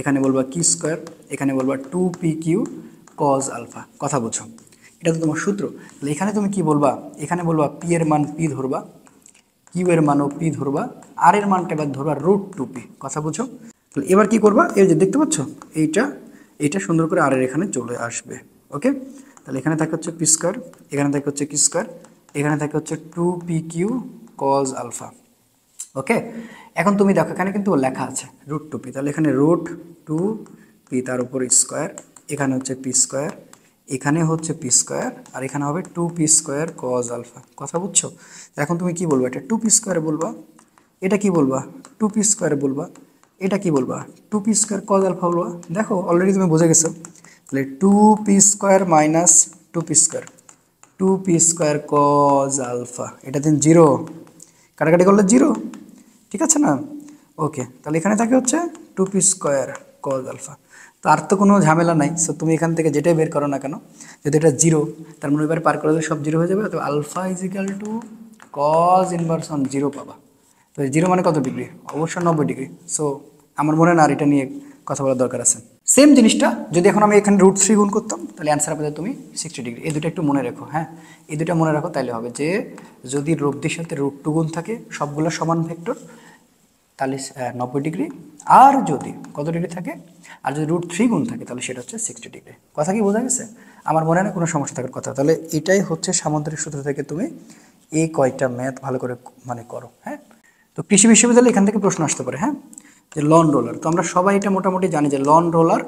এখানে বলবা কি স্কোয়ার, এখানে বলবা 2pq cos আলফা। কথা বুঝো, এটা তো তোমার সূত্র। তাহলে এখানে তুমি কি বলবা, এখানে বলবা পি এর মান পি ধরবা, কিউ এর মানও পি ধরবা, আর এর মানটা এবার ধরবা √2p। কথা বুঝো। তাহলে এবার কি করবা, এই যে দেখতে পাচ্ছ এইটা সুন্দর করে আর এর এখানে চলে আসবে, ওকে। তাহলে এখানে থাকে হচ্ছে পি স্কোয়ার, এখানে থাকে হচ্ছে কি স্কোয়ার, এখানে থাকে হচ্ছে 2pq cos আলফা, ওকে। এখন তুমি দেখো এখানে কিন্তু লেখা আছে √2p, তাহলে এখানে √2p তার উপর স্কোয়ার, এখানে হচ্ছে পি স্কোয়ার, এখানে হচ্ছে পি স্কোয়ার, আর এখানে হবে 2p স্কোয়ার cos আলফা। কথা বুঝছো। এখন তুমি কি বলবা, এটা 2p স্কোয়ার বলবা, এটা কি বলবা 2p স্কোয়ার বলবা, এটা কি বলবা 2p স্কোয়ার cos আলফা বলবা। দেখো অলরেডি তুমি বুঝে গেছো। তাহলে 2p square minus 2p square, 2p square cos alpha, এটা দিন 0, কাটাকাটি করলে 0, ঠিক আছে না, ওকে। তাহলে এখানে থাকে হচ্ছে 2p স্কোয়ার cos আলফা। তো আর তো কোনো ঝামেলা নাই। সো তুমি এখান থেকে যেটাই বের করো না কেন, যদি এটা 0, তার মানে এবার পার করে দিলে সব 0 হয়ে যাবে। তো আলফা = cos ইনভার্স অন 0 পাবা। তো 0 মানে কত ডিগ্রি, অবশ্যই 90 ডিগ্রি। সো আমার মনে না আর এটা নিয়ে কথা বলার দরকার আছে। সেম জিনিসটা যদি এখন আমি এখানে √3 গুণ করতাম তাহলে অ্যান্সার পেতে তুমি 60 ডিগ্রি। এই দুটো একটু মনে রাখো, হ্যাঁ এই দুটো মনে রাখো, তাইলে হবে যে যদি লব্ধির সাথে √2 গুণ থাকে, সবগুলো সমান ভেক্টর, তাহলে 90 ডিগ্রি। আর যদি কত ডিগ্রি থাকে, আর যদি √3 গুণ থাকে তাহলে সেটা হচ্ছে 60 ডিগ্রি। কথা কি বোঝা গেছে? আমার মনে হয় না কোনো সমস্যা থাকার কথা। তাহলে এটাই হচ্ছে সামান্তরিক সূত্র থেকে তুমি এই কয়টা ম্যাথ ভালো করে মানে করো, হ্যাঁ। তো কৃষি বিশ্ববিদ্যালয়ে এখান থেকে প্রশ্ন আসতে পারে, হ্যাঁ, যে লন রোলার। তো আমরা সবাই এটা মোটামুটি জানি যে লন রোলার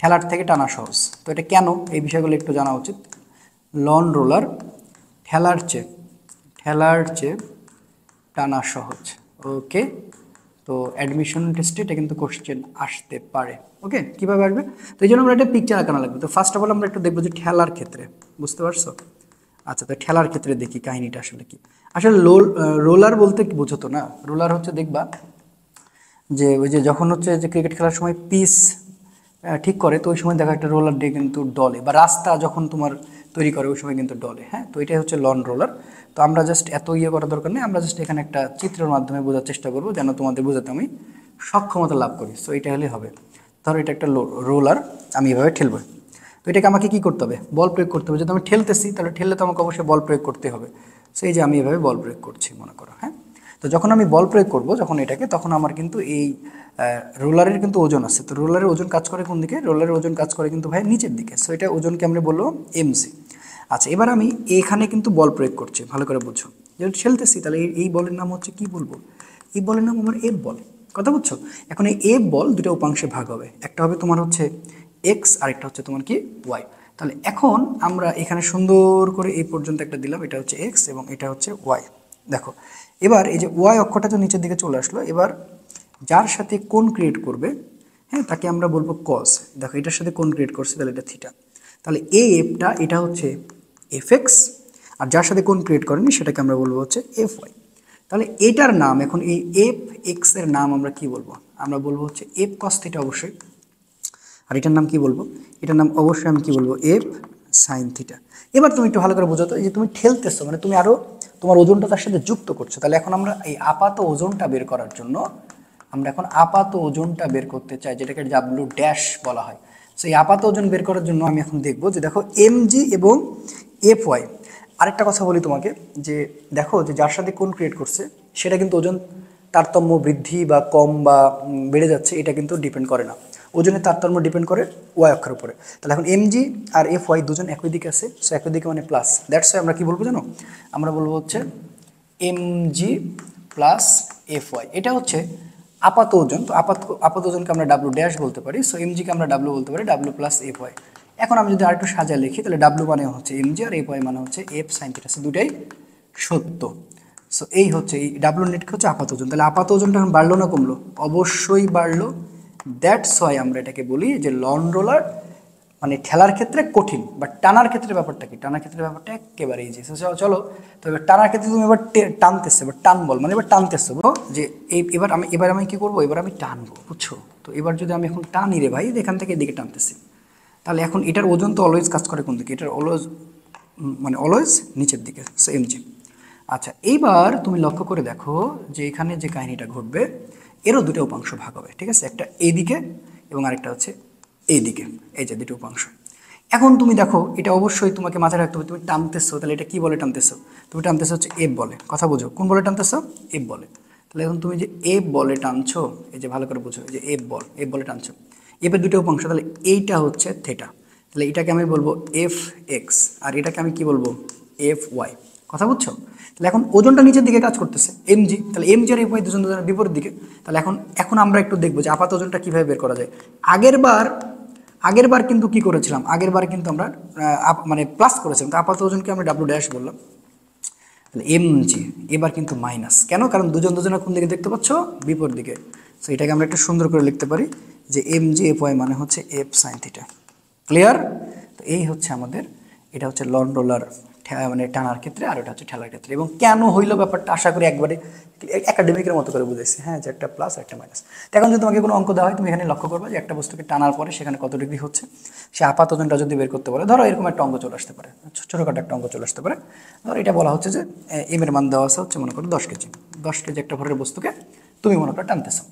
ঠেলার থেকে টানা সহজ। তো এটা কেন, এই বিষয়গুলো একটু জানা উচিত। লন রোলার ঠেলার চেয়ে টানা সহজ, ওকে। তো অ্যাডমিশন টেস্টে এটা কিন্তু কোশ্চেন আসতে পারে, ওকে। কীভাবে আসবে, তো এই জন্য আমরা একটা পিকচার আঁকানো লাগবে। তো ফার্স্ট অফ অল আমরা একটু দেখবো যে ঠেলার ক্ষেত্রে, বুঝতে পারছো? আচ্ছা, তো ঠেলার ক্ষেত্রে দেখি কাহিনীটা আসলে কি। আসলে রোলার বলতে কি বোঝো তো না, রোলার হচ্ছে দেখবা যে ওই যে যখন হচ্ছে যে ক্রিকেট খেলার সময় পিচ ঠিক করে, তো ওই সময় দেখা একটা রোলার দিয়ে কিন্তু ডলে, বা রাস্তা যখন তোমার তৈরি করে ওই সময় কিন্তু ডলে, হ্যাঁ। তো এটাই হচ্ছে লন রোলার। তো আমরা জাস্ট এত ইয়ে করার দরকার নেই, আমরা জাস্ট এখানে একটা চিত্রের মাধ্যমে বোঝার চেষ্টা করবো যেন তোমাদের বোঝাতে আমি সক্ষমতা লাভ করি। সো এটা হলেই হবে। ধরো এটা একটা রোলার, আমি এভাবে ঠেলবো। তো এটাকে আমাকে কী করতে হবে, বল প্রয়োগ করতে হবে। যদি আমি ঠেলতেছি তাহলে ঠেললে তো আমাকে অবশ্যই বল প্রয়োগ করতে হবে। সো এই যে আমি এভাবে বল প্রয়োগ করছি মনে করো, হ্যাঁ। তো যখন আমি বল প্রয়োগ করব যখন এটাকে, তখন আমার কিন্তু এই রোলারের কিন্তু ওজন আছে। তো রোলারের ওজন কাজ করে কোন দিকে, রোলারের ওজন কাজ করে কিন্তু ভাই নিচের দিকে। সো এটা ওজনকে আমরা বলবো এমসি। আচ্ছা, এবার আমি এখানে কিন্তু বল প্রয়োগ করছি, ভালো করে বুঝছো। যেহেতু ঠেলতেছি তাহলে এই বলের নাম হচ্ছে কি বলবো, এই বলের নাম আমার এফ বল। কথা বুঝছো? এখন এই এফ বল দুটো উপাংশে ভাগ হবে, একটা হবে তোমার হচ্ছে এক্স, আর একটা হচ্ছে তোমার কি ওয়াই। তাহলে এখন আমরা এখানে সুন্দর করে এই পর্যন্ত একটা দিলাম, এটা হচ্ছে এক্স এবং এটা হচ্ছে ওয়াই। দেখো এবার এই যে ওয়াই অক্ষটা তো নিচের দিকে চলে আসলো, এবার যার সাথে কোণ ক্রিয়েট করবে, হ্যাঁ, তাকে আমরা বলবো কস। দেখো এটার সাথে কোণ ক্রিয়েট করছে, তাহলে এটা থিটা। তাহলে এই এফটা এটা হচ্ছে এফ এক্স, আর যার সাথে কোণ ক্রিয়েট করেনি সেটাকে আমরা বলবো হচ্ছে এফ ওয়াই। তাহলে এটার নাম এখন এই এফ এক্স এর নাম আমরা কি বলবো? আমরা বলবো হচ্ছে এফ কস থিটা অবশ্যই। আর এটার নাম কি বলবো? এটার নাম অবশ্যই আমি কি বলবো? F sine theta. এবার তুমি একটু ভালো করে বোঝাতো, এই যে তুমি ঠেলতেছো মানে তুমি আরো তোমার ওজনটা তার সাথে যুক্ত করছো। তাহলে এখন আমরা এই আপাত ওজনটা বের করার জন্য আমরা এখন আপাত ওজনটা বের করতে চাই, যেটাকে ডাব্লু ড্যাশ বলা হয়। সো এই আপাত ওজন বের করার জন্য আমি এখন দেখবো যে দেখো এম জি এবং এফ ওয়াই। আরেকটা কথা বলি তোমাকে, যে দেখো যে যার সাথে কোণ ক্রিয়েট করছে সেটা কিন্তু ওজন তারতম্য বৃদ্ধি বা কম বা বেড়ে যাচ্ছে এটা কিন্তু ডিপেন্ড করে না। ওজনের তারতম্য ডিপেন্ড করে ওয়াই অক্ষের উপরে। তাহলে এখন এম জি আর এফ ওয়াই দুজন একই দিকে আছে, সো একই দিকে মানে প্লাস, দ্যাটস ওয়াই আমরা কি বলবো জানো? আমরা বলবো হচ্ছে M G plus F Y. এটা হচ্ছে আপাত ওজন। তো আপাত ওজনকে আমরা ডাব্লু ড্যাশ বলতে পারি, সো এম জিকে আমরা ডাব্লু বলতে পারি, ডাব্লু প্লাস এফ ওয়াই। এখন আমি যদি আরেকটু সাজায় লিখি, তাহলে ডাব্লু মানে হচ্ছে এম জি আর এফ ওয়াই মানে হচ্ছে এফ সাইন থিটা, সো দুটাই সত্য। সো এই হচ্ছে এই ডাব্লু নেটকে হচ্ছে আপাত ওজন। তাহলে আপাত ওজনটা এখন বাড়লো না কমলো? অবশ্যই বাড়লো। দ্যাটস ওয়াই আমরা এটাকে বলি যে লন রোলার মানে ঠেলার ক্ষেত্রে কঠিন, বাট টানার ক্ষেত্রে ব্যাপারটা কি? টানার ক্ষেত্রে ব্যাপারটা একেবারে ইজি। চলো তো এবার টানার ক্ষেত্রে তুমি এবার টানতেছো, এবার টান বল মানে এবার টানতেছো যে এবার আমি কি করবো? এবার আমি টানবো, বুঝছো? তো এবার যদি আমি এখন টানি রে ভাই, এখান থেকে এদিকে টানতেছি, তাহলে এখন এটার ওজন তো অলওয়েজ কাজ করে কোন দিকে? এটার অলওয়েজ মানে অলওয়েজ নিচের দিকে, সো এমজি। আচ্ছা, এইবার তুমি লক্ষ্য করে দেখো যে এখানে যে কাহিনীটা ঘটবে এরও দুটো উপাংশ ভাগ হবে, ঠিক আছে? একটা এইদিকে এবং আরেকটা হচ্ছে এইদিকে, এই যে দুটো উপাংশ। এখন তুমি দেখো এটা অবশ্যই তোমাকে মাথায় রাখতে হবে, তুমি টানতেছো, তাহলে এটা কি বলে টানতেছো? তুমি টানতেছো হচ্ছে এফ বলে, কথা বোঝো, কোন বলে টানতেছো? এফ বলে। তাহলে এখন তুমি যে এফ বলে টানছো, এই যে ভালো করে বুঝো, এই যে এফ বলে টানছো, এফের দুটো উপাংশ, তাহলে এইটা হচ্ছে থেটা, তাহলে এটাকে আমি বলবো এফ এক্স আর এটাকে আমি কি বলবো? এফ ওয়াই, কথা বুঝছো? তাহলে এখন ওজনটা নিচের দিকে কাজ করতেছে এমজি, তাহলে এমজি আর এফ ওয়াই দুজনের বিপরীত দিকে। তাহলে এখন আমরা একটু দেখবো যে আপাত ওজনটা কীভাবে বের করা যায়। আগের বার কিন্তু কি করেছিলাম? আগের বার কিন্তু আমরা মানে প্লাস করেছিলাম, তো আপাত ওজনকে আমরা ডাব্লু ড্যাশ বললাম। তাহলে এম জি এবার কিন্তু মাইনাস, কেন? কারণ দুজনের কোন দিকে দেখতে পাচ্ছ? বিপরীত দিকে। সো এটাকে আমরা একটু সুন্দর করে লিখতে পারি যে এম জি এফ ওয়াই মানে হচ্ছে এফ সাইন থিটা। ক্লিয়ার? তো এই হচ্ছে আমাদের, এটা হচ্ছে লন রোলার মানে টানার ক্ষেত্রে, আর এটা হচ্ছে ঠেলার ক্ষেত্রে। এবং কেন হইলো ব্যাপারটা আশা করি একবারে একাডেমিকের মতো করে বুঝেছি, হ্যাঁ, যে একটা প্লাস একটা মাইনাস। তো এখন যদি তোমাকে কোনো অঙ্ক দেওয়া হয়, তুমি এখানে লক্ষ্য করবে যে একটা বস্তুকে টানার পরে সেখানে কত ডিগ্রি হচ্ছে, সে আপাত ওজনটা যদি বের করতে পারে, ধরো এরকম একটা অঙ্ক চলে আসতে পারে, ছোটোখাটো একটা অঙ্ক চলে আসতে পারে। ধরো এটা বলা হচ্ছে যে এম এর মান দেওয়া আছে হচ্ছে মনে করো 10 কেজি, 10 কেজি একটা ভরের বস্তুকে তুমি মনে করো টানতেছো,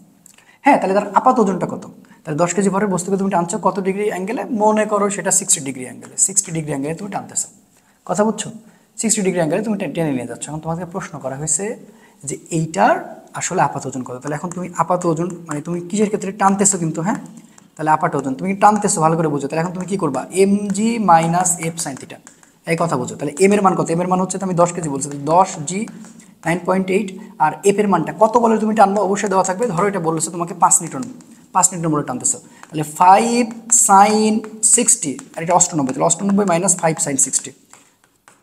হ্যাঁ, তাহলে তার আপাত ওজনটা কত? তাহলে 10 কেজি ভরের বস্তুকে তুমি টানছো কত ডিগ্রি অ্যাঙ্গেলে? মনে করো সেটা 60 ডিগ্রি অ্যাঙ্গেলে, 60 ডিগ্রি অ্যাঙ্গেলে তুমি টানতেছো, কথা বুঝছো? 60 ডিগ্রি অ্যাঙ্গেলে তুমি টেনে নিয়ে যাচ্ছ। এখন তোমাকে প্রশ্ন করা হয়েছে যে এইটার আসলে আপাত ওজন কত। তাহলে এখন তুমি আপাত ওজন মানে তুমি কিসের ক্ষেত্রে টানতেছো কিন্তু, হ্যাঁ, তাহলে আপাত ওজন তুমি টানতেছো, ভালো করে বুঝো। তাহলে এখন তুমি কি করবা? M G minus F sine theta, এই কথা বুঝো। তাহলে এম এর মান কত? এম এর মান হচ্ছে, আমি 10 কেজি বলছি, 10 জি 9.8, আর এফ এর মানটা কত বলে তুমি টানবো অবশ্যই দেওয়া থাকবে। ধরো এটা বলেছে তোমাকে 5 নিউটন, 5 নিউটন বলে টানতেছো, তাহলে 5 সাইন 60, আর এটা 98, তাহলে 98 মাইনাস 5 সাইন 60,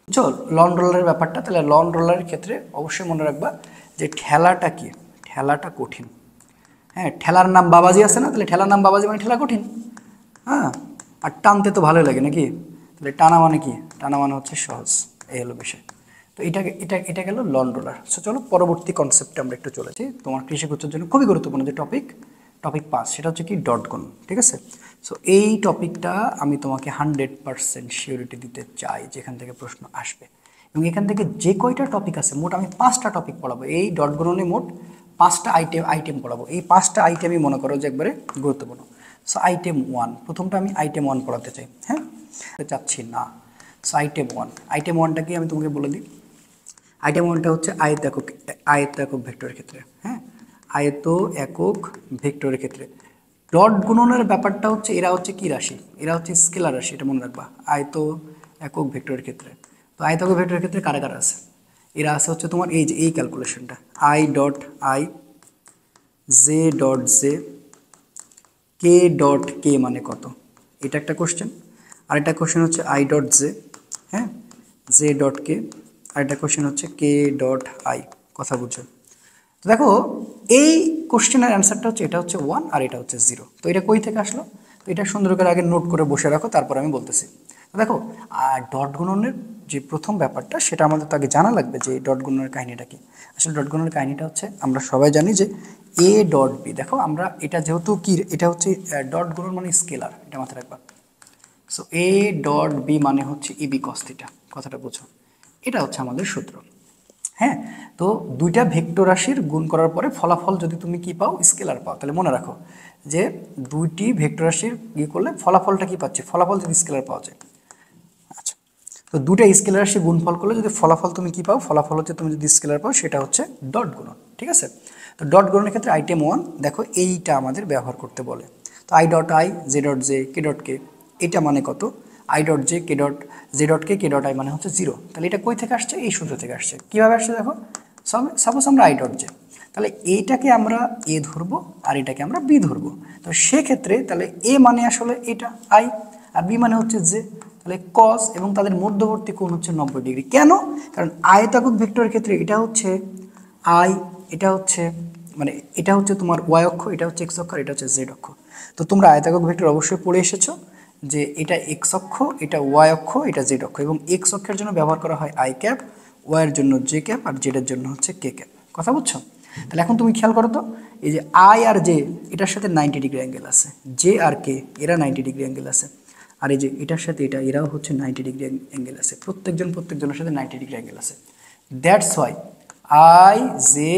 বুঝছো লন রোলারের ব্যাপারটা? তাহলে লন রোলারের ক্ষেত্রে অবশ্যই মনে রাখবা যে ঠেলাটা কি? ঠেলাটা কঠিন, হ্যাঁ, ঠেলার নাম বাবাজি আছে না? তাহলে ঠেলার নাম বাবাজি মানে ঠেলা কঠিন, হ্যাঁ, আর টানতে তো ভালোই লাগে নাকি? তাহলে টানা মানে কি? টানা মানে হচ্ছে সহজ, এই হলো বিষয়। তো এটা গেল লন রোলার। সো চলো পরবর্তী কনসেপ্টে আমরা একটু চলেছি, তোমার কৃষি গুচ্ছের জন্য খুবই গুরুত্বপূর্ণ যে টপিক 5, সেটা হচ্ছে কি? ডট গুণ, ঠিক আছে? সো এই টপিকটা আমি তোমাকে 100% সিওরিটি দিতে চাই যেখান থেকে প্রশ্ন আসবে, এবং এখান থেকে যে কয়টা টপিক আছে, মোট আমি 5টা টপিক পড়াবো। এই ডট গুণনে মোট 5টা আইটেম পড়াবো। এই 5টা আইটেমই মনে করো যে একবারে গুরুত্বপূর্ণ। সো আইটেম 1, প্রথমটা আমি আইটেম 1 পড়াতে চাই, হ্যাঁ, চাচ্ছি না। সো আইটেম 1টা কি আমি তোমাকে বলে দিই। আইটেম 1টা হচ্ছে আয়ত একক ভেক্টরের ক্ষেত্রে, হ্যাঁ, আয়ত একক ভেক্টরের ক্ষেত্রে ডট গুণনের ব্যাপারটা হচ্ছে, এরা হচ্ছে কি রাশি? এরা হচ্ছে স্কেলার রাশি, এটা মনে রাখবা আয়ত একক ভেক্টরের ক্ষেত্রে। তো আয়ত একক ভেক্টরের ক্ষেত্রে কারা কারা আছে? এরা আছে হচ্ছে তোমার এই যে এই ক্যালকুলেশনটা I dot I, J dot J, K dot K মানে কত, এটা একটা কোশ্চেন। আরেকটা কোশ্চেন হচ্ছে আই ডট জে, হ্যাঁ, জে ডট কে, আরেকটা কোশ্চেন হচ্ছে কে ডট আই, কথা বুঝছো? তো দেখো এই কোশ্চেনের অ্যান্সারটা হচ্ছে, এটা হচ্ছে 1 আর এটা হচ্ছে 0। তো এটা কই থেকে আসলো? তো এটা সুন্দর করে আগে নোট করে বসে রাখো, তারপর আমি বলতেছি। দেখো ডট গুণনের যে প্রথম ব্যাপারটা সেটা আমাদের তো আগে জানা লাগবে যে ডট গুণনের কাহিনীটা কি। আসলে ডট গুণনের কাহিনীটা হচ্ছে আমরা সবাই জানি যে এ ডট বি, দেখো আমরা এটা যেহেতু কি এটা হচ্ছে ডট গুণন মানে স্কেলার, এটা মাথায় রাখবা। সো এ ডট বি মানে হচ্ছে এবি কস থিটা, কথাটা বুঝো, এটা হচ্ছে আমাদের সূত্র। হ্যাঁ, তো দুইটা ভেক্টর রাশির গুণ করার পরে ফলাফল যদি তুমি কি পাও, স্কেলার পাও, তাহলে মনে রাখো যে দুইটি ভেক্টর রাশির ইয়ে করলে ফলাফলটা কি পাচ্ছে, ফলাফল যদি স্কেলার পাওয়া যায়। আচ্ছা, তো দুইটা স্কেলার রাশি গুণফল করলে যদি ফলাফল তুমি কি পাও, ফলাফল হচ্ছে তুমি যদি স্কেলার পাও সেটা হচ্ছে ডট গুণন, ঠিক আছে। তো ডট গুণনের ক্ষেত্রে আইটেম 1 দেখো এইটা আমাদের ব্যবহার করতে বলে। তো I dot I J dot J K dot K, এটা মানে কত, I dot J K dot J dot K dot I মানে হচ্ছে 0। তাহলে এটা কই থেকে আসছে, এই সূত্র থেকে আসছে। কীভাবে আসছে দেখো, সাপোজ আমরা আই ডট জে, তাহলে এইটাকে আমরা এ ধরবো আর এটাকে আমরা বি ধরবো। তো সেক্ষেত্রে তাহলে এ মানে আসলে এটা আই আর বি মানে হচ্ছে জে, তাহলে কস এবং তাদের মধ্যবর্তী কোণ হচ্ছে 90 ডিগ্রি। কেন, কারণ আয়তাকার ভেক্টরের ক্ষেত্রে এটা হচ্ছে আই, এটা হচ্ছে মানে এটা হচ্ছে তোমার ওয়াই অক্ষ, এটা হচ্ছে এক্স অক্ষ আর এটা হচ্ছে জেড অক্ষ। তো তোমরা আয়তাকার ভেক্টর অবশ্যই পড়ে এসেছো যে এটা এক্স অক্ষ, এটা ওয়াই অক্ষ, এটা জেড অক্ষ, এবং এক্স অক্ষের জন্য ব্যবহার করা হয় আই ক্যাপ, ওয়াইয়ের জন্য জে ক্যাপ আর জেডের জন্য হচ্ছে কে ক্যাপ। কথা বুঝছো? তাহলে এখন তুমি খেয়াল করো তো, এই যে আই আর জে এটার সাথে 90 ডিগ্রি অ্যাঙ্গেল আছে, জে আর কে এরা 90 ডিগ্রি অ্যাঙ্গেল আছে, আর এই যে এটার সাথে এটা এরাও হচ্ছে 90 ডিগ্রি অ্যাঙ্গেল আছে, প্রত্যেকজনের সাথে 90 ডিগ্রি অ্যাঙ্গেল আছে। দ্যাটস ওয়াই আই জে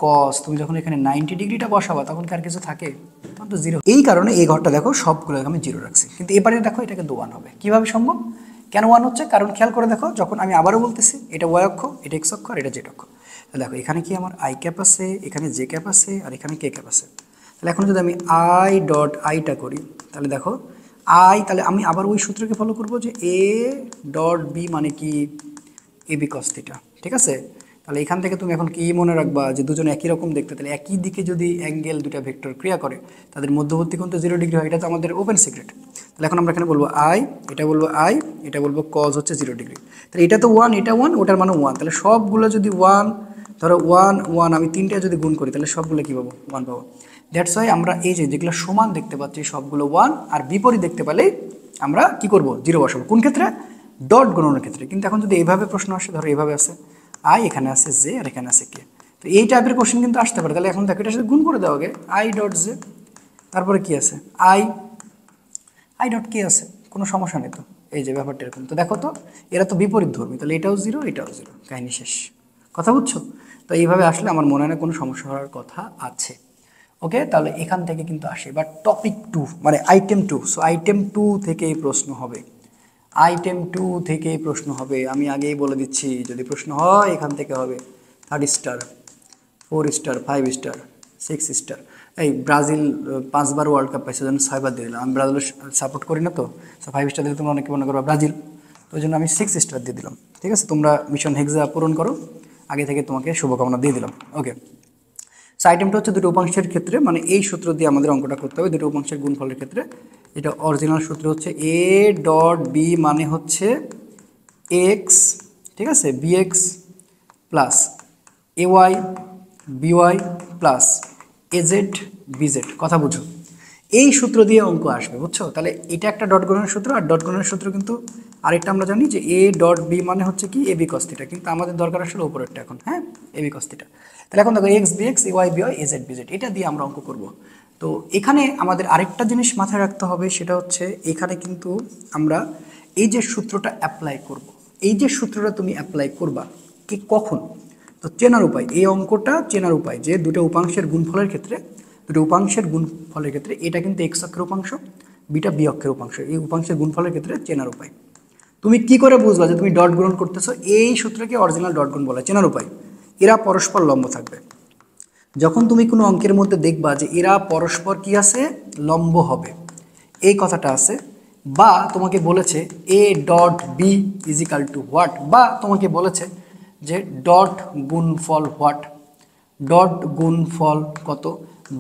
কস, তুমি যখন এখানে 90 ডিগ্রিটা বসাবা তখন কি আর কিছু থাকে, তখন তো জিরো। এই কারণে এই ঘরটা দেখো সবগুলো আমি জিরো রাখছি, কিন্তু এবারে দেখো এটাকে 1 হবে। কিভাবে সম্ভব, কেন 1 হচ্ছে, কারণ খেয়াল করে দেখো যখন আমি আবারও বলতেছি এটা ওয়াই অক্ষ, এটা এক্স অক্ষ আর এটা জেড অক্ষ। তাহলে দেখো এখানে কি আমার আই ক্যাপ আছে, এখানে জে ক্যাপ আছে আর এখানে কে ক্যাপ আছে। তাহলে এখন যদি আমি আই ডট আইটা করি তাহলে দেখো আই, তাহলে আমি আবার ওই সূত্রকে ফলো করবো যে এ ডট বি মানে কি এ বি কস থিটা, ঠিক আছে। তাহলে এখান থেকে তুমি এখন কি মনে রাখবা যে দুজন একই রকম দেখতে, তাহলে একই দিকে যদি অ্যাঙ্গেল দুটা ভেক্টর ক্রিয়া করে তাদের মধ্যবর্তী কোণ তো 0 ডিগ্রি হয়, এটা তো আমাদের ওপেন সিক্রেট। তাহলে এখন আমরা এখানে বলবো আই, এটা বলবো আই, এটা বলবো কজ হচ্ছে 0 ডিগ্রি। তাহলে এটা তো 1, এটা 1, ওটার মানে 1, তাহলে সবগুলো যদি 1, ধরো 1 1 আমি 3টা যদি গুণ করি তাহলে সবগুলো কী পাবো, 1 পাবো। দ্যাটস ওয়াই আমরা এই যে যেগুলো সমান দেখতে পাচ্ছি সবগুলো 1, আর বিপরীত দেখতে পেলে আমরা কি করব, 0 বসাবো। কোন ক্ষেত্রে, ডট গণনার ক্ষেত্রে। কিন্তু এখন যদি এইভাবে প্রশ্ন আসে, ধরো এইভাবে আসে আই, এখানে আছে জে আর এখানে আছে কে, তো এই টাইপের কোশ্চেন কিন্তু আসতে পারে। তাহলে এখন দেখো এটার সাথে গুণ করে দেওয়া আগে, আই ডট জে, তারপরে কি আছে আই, আই ডট কে আছে, কোনো সমস্যা নেই তো। এই যে ব্যাপারটা এরকম, তো দেখো তো এরা তো বিপরীত ধর্মী, তাহলে এটাও 0 এটাও 0, কাহিনী শেষ। কথা বুঝছো? তো এইভাবে আসলে আমার মনে হয় না কোনো সমস্যা হওয়ার কথা আছে। ওকে, তাহলে এখান থেকে কিন্তু আসে। বাট টপিক 2 মানে আইটেম 2, সো আইটেম 2 থেকেই প্রশ্ন হবে, আইটেম 2 থেকেই প্রশ্ন হবে। আমি আগেই বলে দিচ্ছি যদি প্রশ্ন হয় এখান থেকে হবে 3 স্টার, 4 স্টার, 5 স্টার, 6 স্টার। এই ব্রাজিল 5 বার ওয়ার্ল্ড কাপ পাইছে, জন্য 6 বার দিয়ে দিলাম। আমি ব্রাজিলের সাপোর্ট করি না, তো 5 স্টার দিলে তোমরা অনেকে মনে করো ব্রাজিল, তো ওই জন্য আমি 6 স্টার দিয়ে দিলাম। ঠিক আছে, তোমরা মিশন হেক্সা পূরণ করো, আগে থেকে তোমাকে শুভকামনা দিয়ে দিলাম। ওকে, সো আইটেমটা হচ্ছে দুটো উপাংশের ক্ষেত্রে, মানে এই সূত্র দিয়ে আমাদের অঙ্কটা করতে হবে দুটো উপাংশের গুণফলের ক্ষেত্রে। এটা অরিজিনাল সূত্র হচ্ছে এ ডট বি মানে হচ্ছে এক্স, ঠিক আছে, B X plus A Y B Y plus A Z B Z. কথা বুঝো, এই সূত্র দিয়ে অঙ্ক আসবে, বুঝছো? তাহলে এটা একটা ডট গুণনের সূত্র, আর ডট গুণনের সূত্র কিন্তু আরেকটা আমরা জানি যে এ ডট বি মানে হচ্ছে কি এ বি কস থিটা, কিন্তু আমাদের দরকার আসলে উপরেরটা এখন, হ্যাঁ, এ বি কস থিটা। তাহলে এখন দেখো X B X A Y B Y A Z B Z, এটা দিয়ে আমরা অঙ্ক করব। তো এখানে আমাদের আরেকটা জিনিস মাথায় রাখতে হবে, সেটা হচ্ছে এখানে কিন্তু আমরা এই যে সূত্রটা অ্যাপ্লাই করব, এই যে সূত্রটা তুমি অ্যাপ্লাই করবা কি কখন, তো চেনার উপায়, এই অঙ্কটা চেনার উপায় যে দুটো উপাংশের গুণফলের ক্ষেত্রে, দুটো উপাংশের গুণফলের ক্ষেত্রে এটা কিন্তু এক্স অক্ষের উপাংশ, বিটা বি অক্ষের উপাংশ, এই উপাংশের গুণফলের ক্ষেত্রে চেনার উপায় তুমি কি করে বুঝবা যে তুমি ডট গুণন করতেছো, এই সূত্রকে অরিজিনাল ডট গুণ বলা। চেনার উপায়, এরা পরস্পর লম্ব থাকবে। যখন তুমি কোনো অঙ্কের মধ্যে দেখবা যে এরা পরস্পর কি আছে, লম্ব হবে, এই কথাটা আছে, বা তোমাকে বলেছে A dot B is equal to what, বা তোমাকে বলেছে যে ডট গুণফল হোয়াট, ডট গুণফল কত,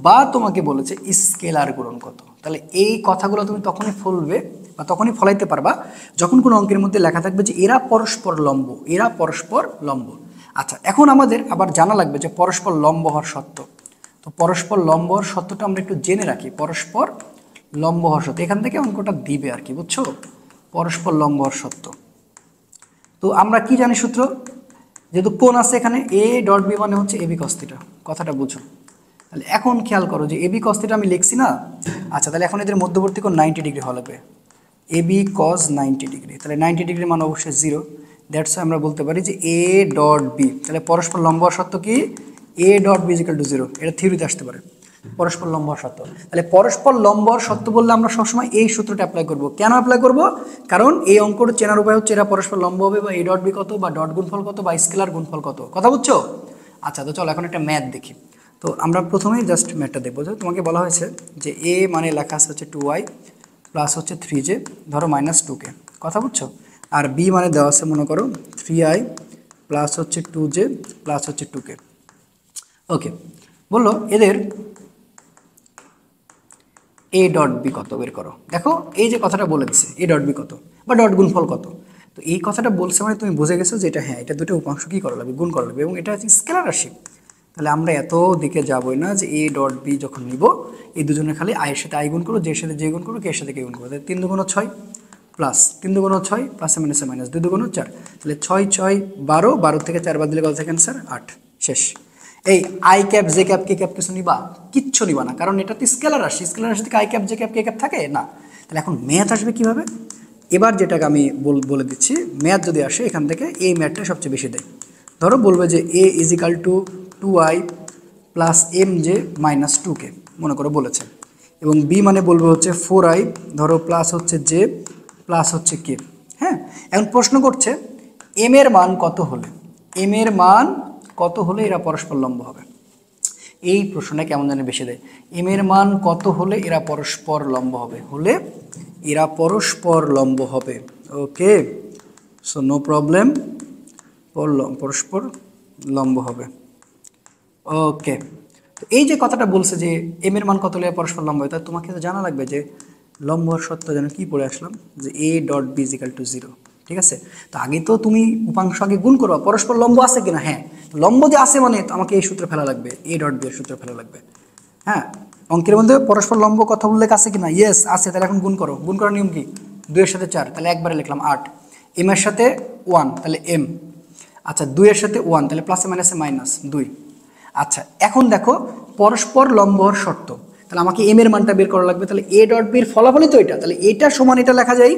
বা তোমাকে বলেছে স্কেলার গুণন কত। তাহলে এই কথাগুলো তুমি তখনই ফলবে বা তখনই ফলাইতে পারবা যখন কোনো অঙ্কের মধ্যে লেখা থাকবে যে এরা পরস্পর লম্ব, এরা পরস্পর লম্ব। আচ্ছা, এখন আমাদের আবার জানা লাগবে যে পরস্পর লম্ব হওয়ার সত্য। তো পরস্পর লম্ব হওয়ার সত্যটা আমরা একটু জেনে রাখি, পরস্পর লম্ব হওয়ার সত্য, এখান থেকে অঙ্কটা দিবে আর কি, বুঝছো? পরস্পর লম্ব হওয়ার সত্য। তো আমরা কি জানি সূত্র, যেহেতু কোণ আছে এখানে এ ডট বি মানে হচ্ছে এবি কস থিটা, কথাটা বুঝো। তাহলে এখন খেয়াল করো যে এবি কস থিটা আমি লিখছি না, আচ্ছা তাহলে এখন এদের মধ্যবর্তী কোণ 90 ডিগ্রি হওয়া লাগবে, এবি কস 90 ডিগ্রি, তাহলে 90 ডিগ্রি মান অবশ্যই 0, দ্যাটস আমরা বলতে পারি যে এ ডট বি, তাহলে পরস্পর লম্ব হওয়ার সত্য কি A dot B equal to 0, এটা থিওরিতে আসতে পারে পরস্পর লম্ব হওয়ার সত্য। তাহলে পরস্পর লম্ব হওয়ার সত্য বললে আমরা সবসময় এই সূত্রটা অ্যাপ্লাই করব। কেন অ্যাপ্লাই করব? কারণ এই অঙ্কটা চেনার উপায় হচ্ছে এরা পরস্পর লম্ব হবে বা এ ডট বি কত বা ডট গুণফল কত বা স্কেলার গুণফল কত, কথা বুঝছো? আচ্ছা তো চলো এখন একটা ম্যাথ দেখি। তো আমরা প্রথমেই জাস্ট ম্যাথটা দেখবো, যে তোমাকে বলা হয়েছে যে এ মানে লেখা আছে হচ্ছে 2y প্লাস হচ্ছে 3j ধরো মাইনাস 2k, কথা বুঝছো? আর বি মানে দেওয়া আছে মনে করো 3i প্লাস হচ্ছে 2j প্লাস হচ্ছে 2k। ওকে, বললো এদের এ ডট বি কত বের করো। দেখো এই যে কথাটা বলে দিচ্ছে এ ডট বি কত বা ডট গুণফল কত, তো এই কথাটা বলছে মানে তুমি বুঝে গেছো যে এটা হ্যাঁ এটা দুটো উপাংশ কী করা লাগবে, গুণ করা লাগবে, এবং এটা হচ্ছে স্কেলার রাশি। তাহলে আমরা এত দিকে যাবোই না, যে এ ডট বি যখন নিব এই দুজনের খালি আয়ের সাথে আই গুণ করো, জের সাথে জে গুণ করো, কে এর সাথে কে গুণ করো, তাহলে 3 দুগুণ 6 প্লাস 3 দুগুণ 6 প্লাসে মাইনাসে মাইনাস 2 দুগুণ 4, তাহলে 6 6 12, 12 থেকে 4 বাদ দিলে কত থাকে অ্যান্সার 8, শেষ। এই I cap J cap K cap কিছু নিবা, কিচ্ছু নিবা না, কারণ এটা তো স্কেলার রাশি, স্কেলার রাশি থেকে I cap J cap K cap থাকে না। তাহলে এখন ম্যাথ আসবে কিভাবে, এবার যেটাকে আমি বলে দিচ্ছি, ম্যাথ যদি আসে এখান থেকে এই ম্যাথটা সবচেয়ে বেশি দেয়। ধরো বলবে যে A is equal to 2i plus M J minus 2k মনে করে বলেছে, এবং বি মানে বলবে হচ্ছে 4i ধরো প্লাস হচ্ছে জে প্লাস হচ্ছে কে। হ্যাঁ, এখন প্রশ্ন করছে এম এর মান কত হলে, এম এর মান কত হলে এরা পরস্পর লম্ব হবে। এই প্রশ্নটা কেমন জানি বেশি দেয়, এম এর মান কত হলে এরা পরস্পর লম্ব হবে, হলে এরা পরস্পর লম্ব হবে। ওকে, সো নো প্রবলেম, পরস্পর লম্ব হবে। ওকে, তো এই যে কথাটা বলছে যে এম এর মান কত হলে পরস্পর লম্ব হয়, তা তোমাকে তো জানা লাগবে যে লম্ব হওয়ার সত্য যেন কি পড়ে আসলাম, যে A dot B is equal to 0, ঠিক আছে? তো আগে তো তুমি উপাংশ আগে গুণ করবা পরস্পর লম্ব আছে কিনা, হ্যাঁ লম্ব যে আছে মানে আমাকে এই সূত্রে ফেলা লাগবে, এ ডট বি এর সূত্রে ফেলা লাগবে। হ্যাঁ, অঙ্কের মধ্যে পরস্পর লম্ব কথা উল্লেখ আছে কিনা, ইয়েস আছে, তাহলে এখন গুণ করো। গুণ করার নিয়ম কি, 2 এর সাথে 4, তাহলে একবারে লিখলাম 8, এম এর সাথে 1 তাহলে এম, আচ্ছা 2 এর সাথে 1 তাহলে প্লাসে মাইনাসে মাইনাস 2। আচ্ছা এখন দেখো পরস্পর লম্ব হওয়ার শর্ত, তাহলে আমাকে এম এর মানটা বের করা লাগবে, তাহলে এ ডট বির ফলাফলই তো এটা, তাহলে এটা সমান এটা লেখা যায়,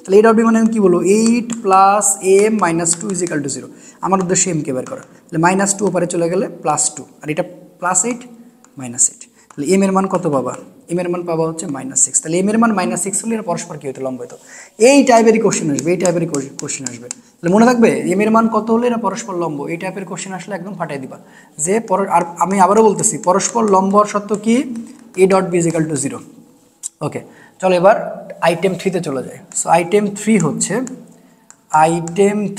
তাহলে এ ডট বি মানে আমি কী বলবো 8 plus M minus 2 is equal to 0, আমার উদ্দেশ্য এমকে বের করা, তাহলে মাইনাস 2 ওপারে চলে গেলে +2, আর এটা +8 -8, তাহলে এম এর মান কত পাবা, এম এর মান পাবা হচ্ছে -6, তাহলে এম এর মান -6 হলে এর পরস্পর কী হতো, লম্ব হতো। এই টাইপেরই কোশ্চেন আসবে, এই টাইপেরই কোশ্চেন আসবে, তাহলে মনে থাকবে এম এর মান কত হলে এরা পরস্পর লম্ব, এই টাইপের কোশ্চেন আসলে একদম ফাটাই দিবা যে আর আমি আবারও বলতেছি পরস্পর লম্ব হওয়ার সত্য কি A dot B is equal to 0। Okay, চলো এবার আইটেম 3তে চলে যায়। সো আইটেম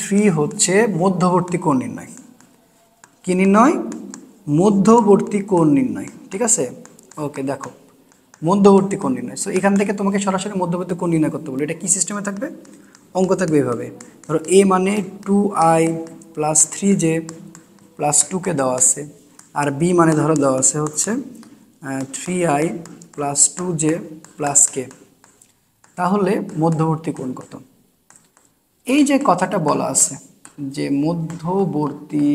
3 হচ্ছে মধ্যবর্তী কোণ নির্ণয়। কি নির্ণয়, মধ্যবর্তী কোণ নির্ণয়, ঠিক আছে? ওকে দেখো মধ্যবর্তী কোণ নির্ণয়, সো এখান থেকে তোমাকে সরাসরি মধ্যবর্তী কোণ নির্ণয় করতে বলো। এটা কি সিস্টেমে থাকবে, অঙ্ক থাকবে এভাবে, ধরো এ মানে 2i plus 3j plus 2k দেওয়া আছে, আর বি মানে ধরো দেওয়া আছে হচ্ছে 3i plus 2j plus k, তাহলে মধ্যবর্তী কোণ কত? এই যে কথাটা বলা আছে যে মধ্যবর্তী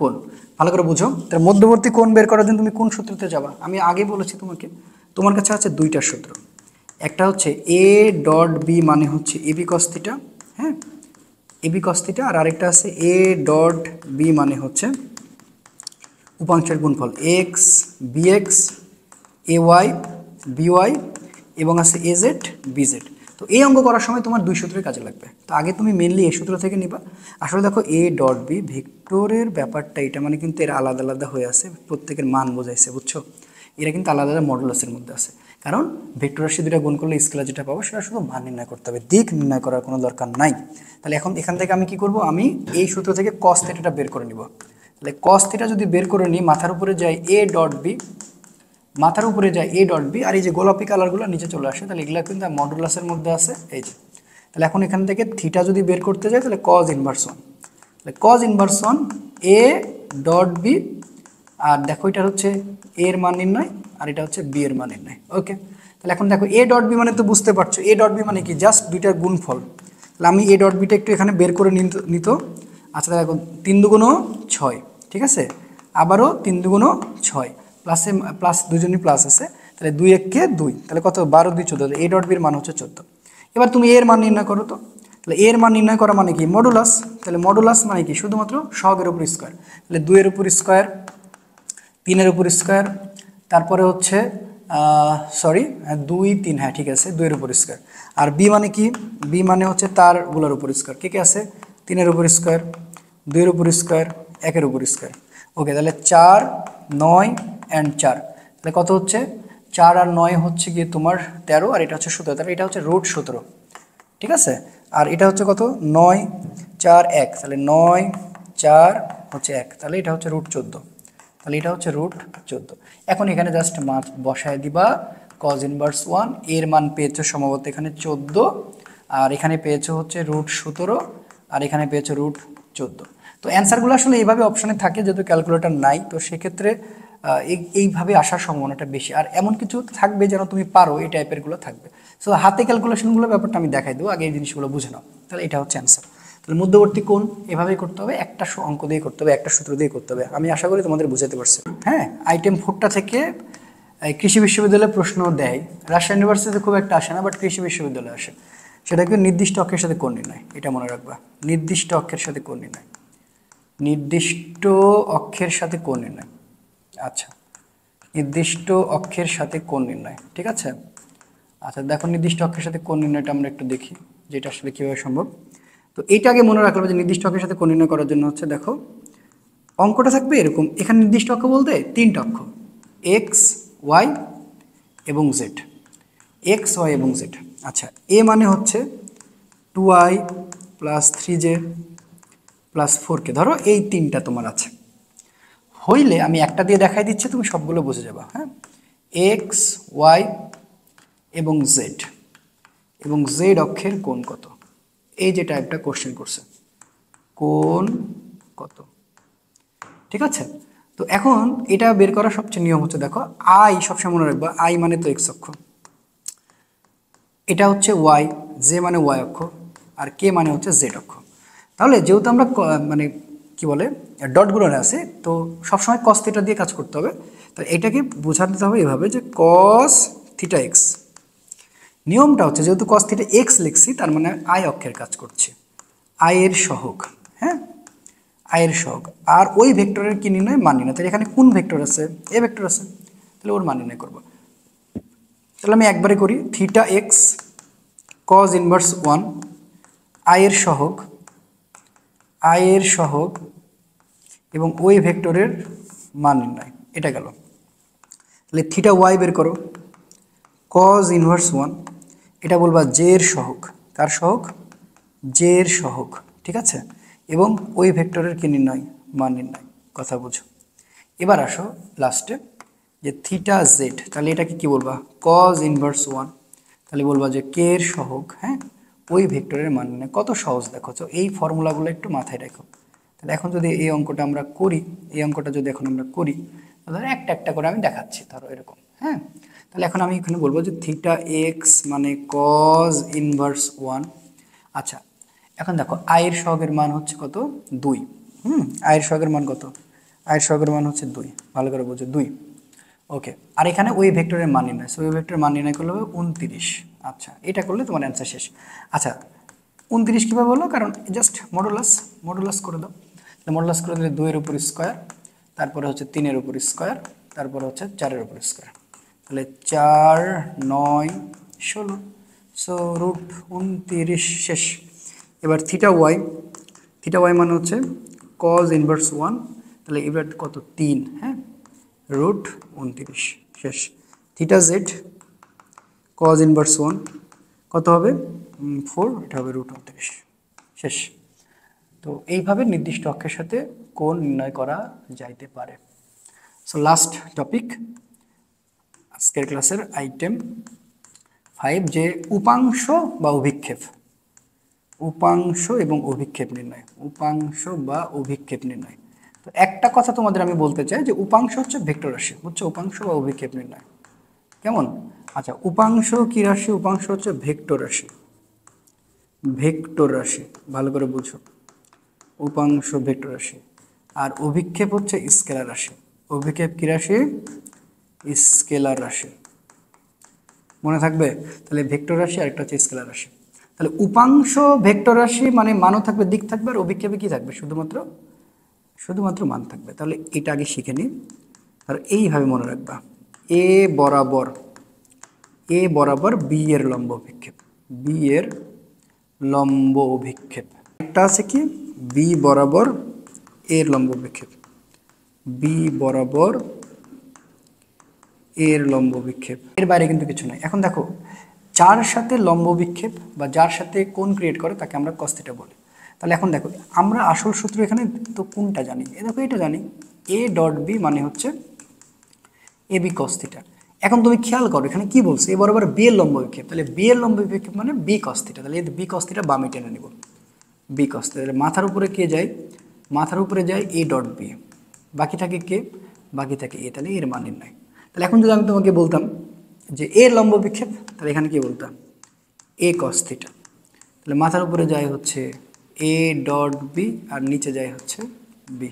কোণ, ভালো করে বুঝো। তার মধ্যবর্তী কোণ বের করার জন্য তুমি কোন সূত্রতে যাবা, আমি আগে বলেছি তোমাকে, তোমার কাছে আছে দুইটা সূত্র, একটা হচ্ছে এ ডট বি মানে হচ্ছে এবি কস থিটা, হ্যাঁ এবি কস থিটা, আর আরেকটা আছে এ ডট বি মানে হচ্ছে উপাংশের গুণফল X B X A Y B Y এবং আছে এ জেড বিজেড। তো এই অঙ্ক করার সময় তোমার দুই সূত্রের কাজে লাগবে, তো আগে তুমি মেনলি এই সূত্র থেকে নিবা। আসলে দেখো এ ডট বি ভেক্টরের ব্যাপারটা এটা মানে কিন্তু এর আলাদা আলাদা হয়ে আছে, প্রত্যেকের মান বোঝাইছে, বুঝছো? এরা কিন্তু আলাদা আলাদা মডুলাসের মধ্যে আছে, কারণ ভেক্টর রাশি দুটা গুণ করলে স্কেলার যেটা পাবো সেটা শুধু মান নির্ণয় করতে হবে, দিক নির্ণয় করার কোনো দরকার নাই। তাহলে এখন এখান থেকে আমি কি করব, আমি এই সূত্র থেকে কস থিটাটা বের করে নিব। তাহলে কস থিটা যদি বের করে নিই, মাথার উপরে যায় এ ডট বি, মাথার উপরে যায় এ ডট বি, আর এই যে গোলাপি কালারগুলো নিচে চলে আসে, তাহলে এগুলো কিন্তু মডুলাসের মধ্যে আছে এই যে। তাহলে এখন এখান থেকে থিটা যদি বের করতে যাই তাহলে কজ ইনভার্স 1, তাহলে cos inverse 1 A dot B, আর দেখো এটা হচ্ছে এ এর মান নির্ণয় আর এটা হচ্ছে বি এর মান নির্ণয়। ওকে, তাহলে এখন দেখো এ ডট বি মানে তো বুঝতে পারছো, এ ডট বি মানে কি জাস্ট দুইটার গুণফল। তাহলে আমি এ ডট বিটা একটু এখানে বের করে নিত। আচ্ছা দেখো 3 দুগুণ 6, ঠিক আছে, আবারও 3 দুগুণ 6, প্লাসে প্লাস দুজনই প্লাস আছে, তাহলে 2 1 2, তাহলে কত 12 2 14, তাহলে এ ডট বির মান হচ্ছে 14। এবার তুমি এর মান নির্ণয় করো তো। তাহলে এর মান নির্ণয় করা মানে কি মডুলাস, তাহলে মডুলাস মানে কি শুধুমাত্র সহগের উপর স্কোয়ার, তাহলে 2 এর উপর স্কোয়ার, 3 এর উপর স্কোয়ার, তারপরে হচ্ছে 2 3, হ্যাঁ ঠিক আছে 2 এর উপর স্কোয়ার। আর বি মানে কি, বি মানে হচ্ছে তারগুলোর উপর স্কোয়ার, কে আছে 3 এর উপর স্কোয়ার, 2 এর উপর স্কোয়ার, 1 এর উপর স্কোয়ার। ওকে, তাহলে 4 9 অ্যান্ড 4, তাহলে কত হচ্ছে 4 আর 9 হচ্ছে গিয়ে তোমার 13, আর এটা হচ্ছে 17, তাহলে এটা হচ্ছে রুট 17, ঠিক আছে। আর এটা হচ্ছে কত 9 4 1, তাহলে 9 4 হচ্ছে 1, তাহলে এটা হচ্ছে রুট 14, তাহলে এটা হচ্ছে রুট 14। এখন এখানে জাস্ট মান বসায় দিবা cos ইনভার্স 1, এর মান পেয়েছো সম্ভবত এখানে 14, আর এখানে পেয়েছো হচ্ছে রুট 17, আর এখানে পেয়েছো রুট 14। তো অ্যান্সারগুলো আসলে এইভাবে অপশনে থাকে, যেহেতু ক্যালকুলেটর নাই, তো সেক্ষেত্রে এইভাবে আসার সম্ভাবনাটা বেশি। আর এমন কিছু থাকবে যেন তুমি পারো, এই টাইপেরগুলো থাকবে। সো হাতে ক্যালকুলেশনগুলো ব্যাপারটা আমি দেখাই দেবো, আগে এই জিনিসগুলো বুঝে নাও। তাহলে এটা হচ্ছে অ্যান্সার। তাহলে মধ্যবর্তী কোণ এভাবেই করতে হবে, একটা অঙ্ক দিয়ে করতে হবে, একটা সূত্র দিয়ে করতে হবে। আমি আশা করি তোমাদের বুঝাতে পারছি। হ্যাঁ, আইটেম 4টা থেকে কৃষি বিশ্ববিদ্যালয়ে প্রশ্ন দেয়, রাজশাহী ইউনিভার্সিটিতে খুব একটা আসে না, বাট কৃষি বিশ্ববিদ্যালয়ে আসে। সেটা কি নির্দিষ্ট অক্ষের সাথে কোণ নির্ণয়, এটা মনে রাখবা, নির্দিষ্ট অক্ষের সাথে কোণ নির্ণয়, নির্দিষ্ট অক্ষের সাথে কোণ নির্ণয়। আচ্ছা, নির্দিষ্ট অক্ষের সাথে কোণ নির্ণয়, ঠিক আছে। আচ্ছা দেখো, নির্দিষ্ট অক্ষের সাথে কোণ নির্ণয়টা আমরা একটু দেখি যে এটা আসলে কীভাবে সম্ভব। তো এইটা আগে মনে রাখলাম যে নির্দিষ্ট অক্ষের সাথে কোণ নির্ণয় করার জন্য হচ্ছে দেখো অঙ্কটা থাকবে এরকম, এখানে নির্দিষ্ট অক্ষ বলতে 3টা অক্ষ, এক্স ওয়াই এবং জেড, এক্স ওয়াই এবং জেড। আচ্ছা, এ মানে হচ্ছে 2i plus 3j plus 4k, ধরো এই 3টা তোমার আছে। হইলে আমি একটা দিয়ে দেখাই দিচ্ছি, তুমি সবগুলো বুঝে যাবা। হ্যাঁ, এক্স ওয়াই এবং জেড, এবং জেড অক্ষের কোণ কত, এই যে টাইপটা কোশ্চেন করছে, কোণ কত, ঠিক আছে। তো এখন এটা বের করার সবচেয়ে নিয়ম হচ্ছে দেখো, আই সবসময় মনে রাখবা, আই মানে তো এক্স অক্ষ, এটা হচ্ছে ওয়াই, জে মানে ওয়াই অক্ষ, আর কে মানে হচ্ছে জেড অক্ষ। তাহলে যেহেতু আমরা মানে কি বলে ডটগুলো আছে, তো সবসময় কস থিটা দিয়ে কাজ করতে হবে। তো এটাকে বোঝাতে হবে এভাবে যে কস থিটা এক্স, নিয়মটা হচ্ছে যেহেতু কস থিটা এক্স লিখছি, তার মানে আই অক্ষের কাজ করছে, আই এর সহগ। হ্যাঁ, আয়ের সহগ, আর ওই ভেক্টরের কি নির্ণয় মান নির্ণয়। তাহলে এখানে কোন ভেক্টর আছে, এ ভেক্টর আছে, তাহলে ওর মান নির্ণয় করবো। তাহলে আমি একবারে করি, থিটা এক্স কজ ইনভার্স 1, আয়ের সহগ, আয়ের সহগ এবং ওই ভেক্টরের মান নির্ণয়, এটা গেল। তাহলে থিটা ওয়াই বের করো, কজ ইনভার্স 1, এটা বলবা জে এর সহগ, কার সহগ, জে এর সহগ, ঠিক আছে, এবং ওই ভেক্টরের কি নির্ণয়, মান নির্ণয়, কথা বুঝো। এবার আসো লাস্টে যে থিটা জেড, তাহলে এটাকে কি বলবা, কজ ইনভার্স 1, তাহলে বলবা যে কে এর সহগ, হ্যাঁ, ওই ভেক্টরের মান নির্ণয়। কত সহজ দেখো, তো এই ফর্মুলাগুলো একটু মাথায় রাখো। তাহলে এখন যদি এই অঙ্কটা আমরা করি, এই অঙ্কটা যদি এখন আমরা করি, তাহলে একটা একটা করে আমি দেখাচ্ছি, ধরো এরকম। হ্যাঁ, তাহলে এখন আমি এখানে বলবো যে থিটা এক্স মানে কজ ইনভার্স 1। আচ্ছা, এখন দেখো আয়ের সহগের মান হচ্ছে কত, 2। আয়ের সহগের মান কত, আয়ের সহগের মান হচ্ছে 2, ভালো করে বোঝো 2। ওকে, আর এখানে ওই ভেক্টরের মান নির্ণয়, সো ওই ভেক্টরের মান নির্ণয় করলে হবে 29। আচ্ছা, এটা করলে তোমার অ্যান্সার শেষ। আচ্ছা, 29 কীভাবে হলো, কারণ জাস্ট মডুলাস, মডুলাস করে দাও। মডুলাস করে দিলে 2 এর উপর স্কোয়ার, তারপরে হচ্ছে 3 এর উপর স্কোয়ার, তারপরে হচ্ছে 4 এর উপর স্কোয়ার, তাহলে 4 9 16, সো রুট 29 শেষ। এবার থিটা ওয়াই, থিটা ওয়াই মানে হচ্ছে কজ ইনভার্স 1, তাহলে এবার কত 3, হ্যাঁ, রুট 29 শেষ। থিটা জেড কজ ইনভার্স 1 কত হবে 4, এটা হবে রুট 29 শেষ। তো এইভাবে নির্দিষ্ট অক্ষের সাথে কোণ নির্ণয় করা যাইতে পারে। সো লাস্ট টপিক আজকের ক্লাসের আইটেম 5, যে উপাংশ বা অভিক্ষেপ, উপাংশ এবং অভিক্ষেপ নির্ণয়, উপাংশ বা অভিক্ষেপ নির্ণয়। তো একটা কথা তোমাদের আমি বলতে চাই যে উপাংশ হচ্ছে ভেক্টর রাশি, হচ্ছে উপাংশ বা অভিক্ষেপ নির্ণয়, কেমন। আচ্ছা, উপাংশ কি রাশি? উপাংশ হচ্ছে ভেক্টর রাশি। ভেক্টর রাশি, ভালো করে বুঝো। উপাংশ ভেক্টর রাশি। আর অভিক্ষেপ হচ্ছে স্কেলার রাশি। অভিক্ষেপ কি রাশি? স্কেলার রাশি। মনে থাকবে? তাহলে ভেক্টর রাশি আর একটা হচ্ছে স্কেলার রাশি। তাহলে উপাংশ ভেক্টর রাশি মানে মানও থাকবে, দিক থাকবে, আর অভিক্ষেপে কি থাকবে? শুধুমাত্র শুধুমাত্র মান থাকবে। তাহলে এটা আগে শিখে নিই। আর এইভাবে মনে রাখবা, এ বরাবর, এ বরাবর বি এর লম্ব অভিক্ষেপ, বি এর লম্ব অভিক্ষেপ। একটা আছে কি, বি বরাবর এর লম্ব অভিক্ষেপ, বি বরাবর এর লম্ব বিক্ষেপ। এর বাইরে কিন্তু কিছু নাই। এখন দেখো, যার সাথে লম্ব বিক্ষেপ বা যার সাথে কোণ ক্রিয়েট করে তাকে আমরা cos θ বলি। তাহলে এখন দেখো, আমরা আসল সূত্র এখানে তো কোনটা জানি? এ দেখো, এটা জানি, এ ডট বি মানে হচ্ছে এ বি cos θ। এখন তুমি খেয়াল করো এখানে কি বলছে, এ বরাবর বি এর লম্ব বিক্ষেপ, তাহলে বি এর লম্ব বিক্ষেপ মানে বি cos θ। তাহলে এই বি cos θ বামে টেনে নিব, বি cos θ। তাহলে মাথার উপরে কে যায়? মাথার উপরে যায় এ ডট বি, বাকি থাকে কে? বাকি থাকে এ। তাহলে এর মান নির্ণয়। তাহলে এখন যদি আমি তোমাকে বলতাম যে এর লম্ব বিক্ষেপ, তাহলে এখানে কি বলতাম? এ cos θ। তাহলে মাথার উপরে যায় হচ্ছে এ ডট বি, আর নিচে যায় হচ্ছে বি,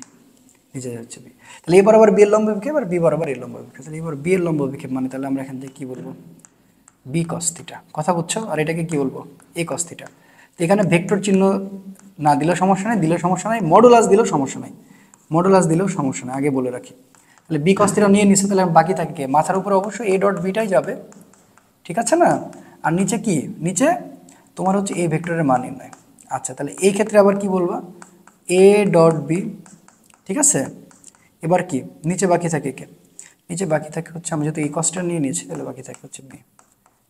নিচে যায় হচ্ছে বি। তাহলে এ বরাবর বি এর লম্ব বিক্ষেপ আর বি বরাবর এর লম্ব বিক্ষেপ। তাহলে এবার বি এর লম্ব বিক্ষেপ মানে তাহলে আমরা এখান থেকে কি বলবো? B cos θ। কথা বুঝছো? আর এটাকে কি বলবো? এ cos θ। তো এখানে ভেক্টর চিহ্ন না দিলেও সমস্যা নেই, দিলেও সমস্যা নাই, মডুলাস দিলেও সমস্যা নাই, মডুলাস দিলেও সমস্যা নেই, আগে বলে রাখি। তাহলে বি cos θ নিয়ে নিচ্ছে, তাহলে বাকি থাকে কে? মাথার উপরে অবশ্যই এ ডট বিটাই যাবে, ঠিক আছে না? আর নিচে কি? নিচে তোমার হচ্ছে এই ভেক্টরের মান নির্ণয়। আচ্ছা, তাহলে এই ক্ষেত্রে আবার কি বলবা? এ ডট বি, ঠিক আছে। এবার কি নিচে বাকি থাকে কে? নিচে বাকি থাকে হচ্ছে, আমি যেহেতু এই কসটা নিয়ে নিয়েছি তাহলে বাকি থাকে হচ্ছে বি।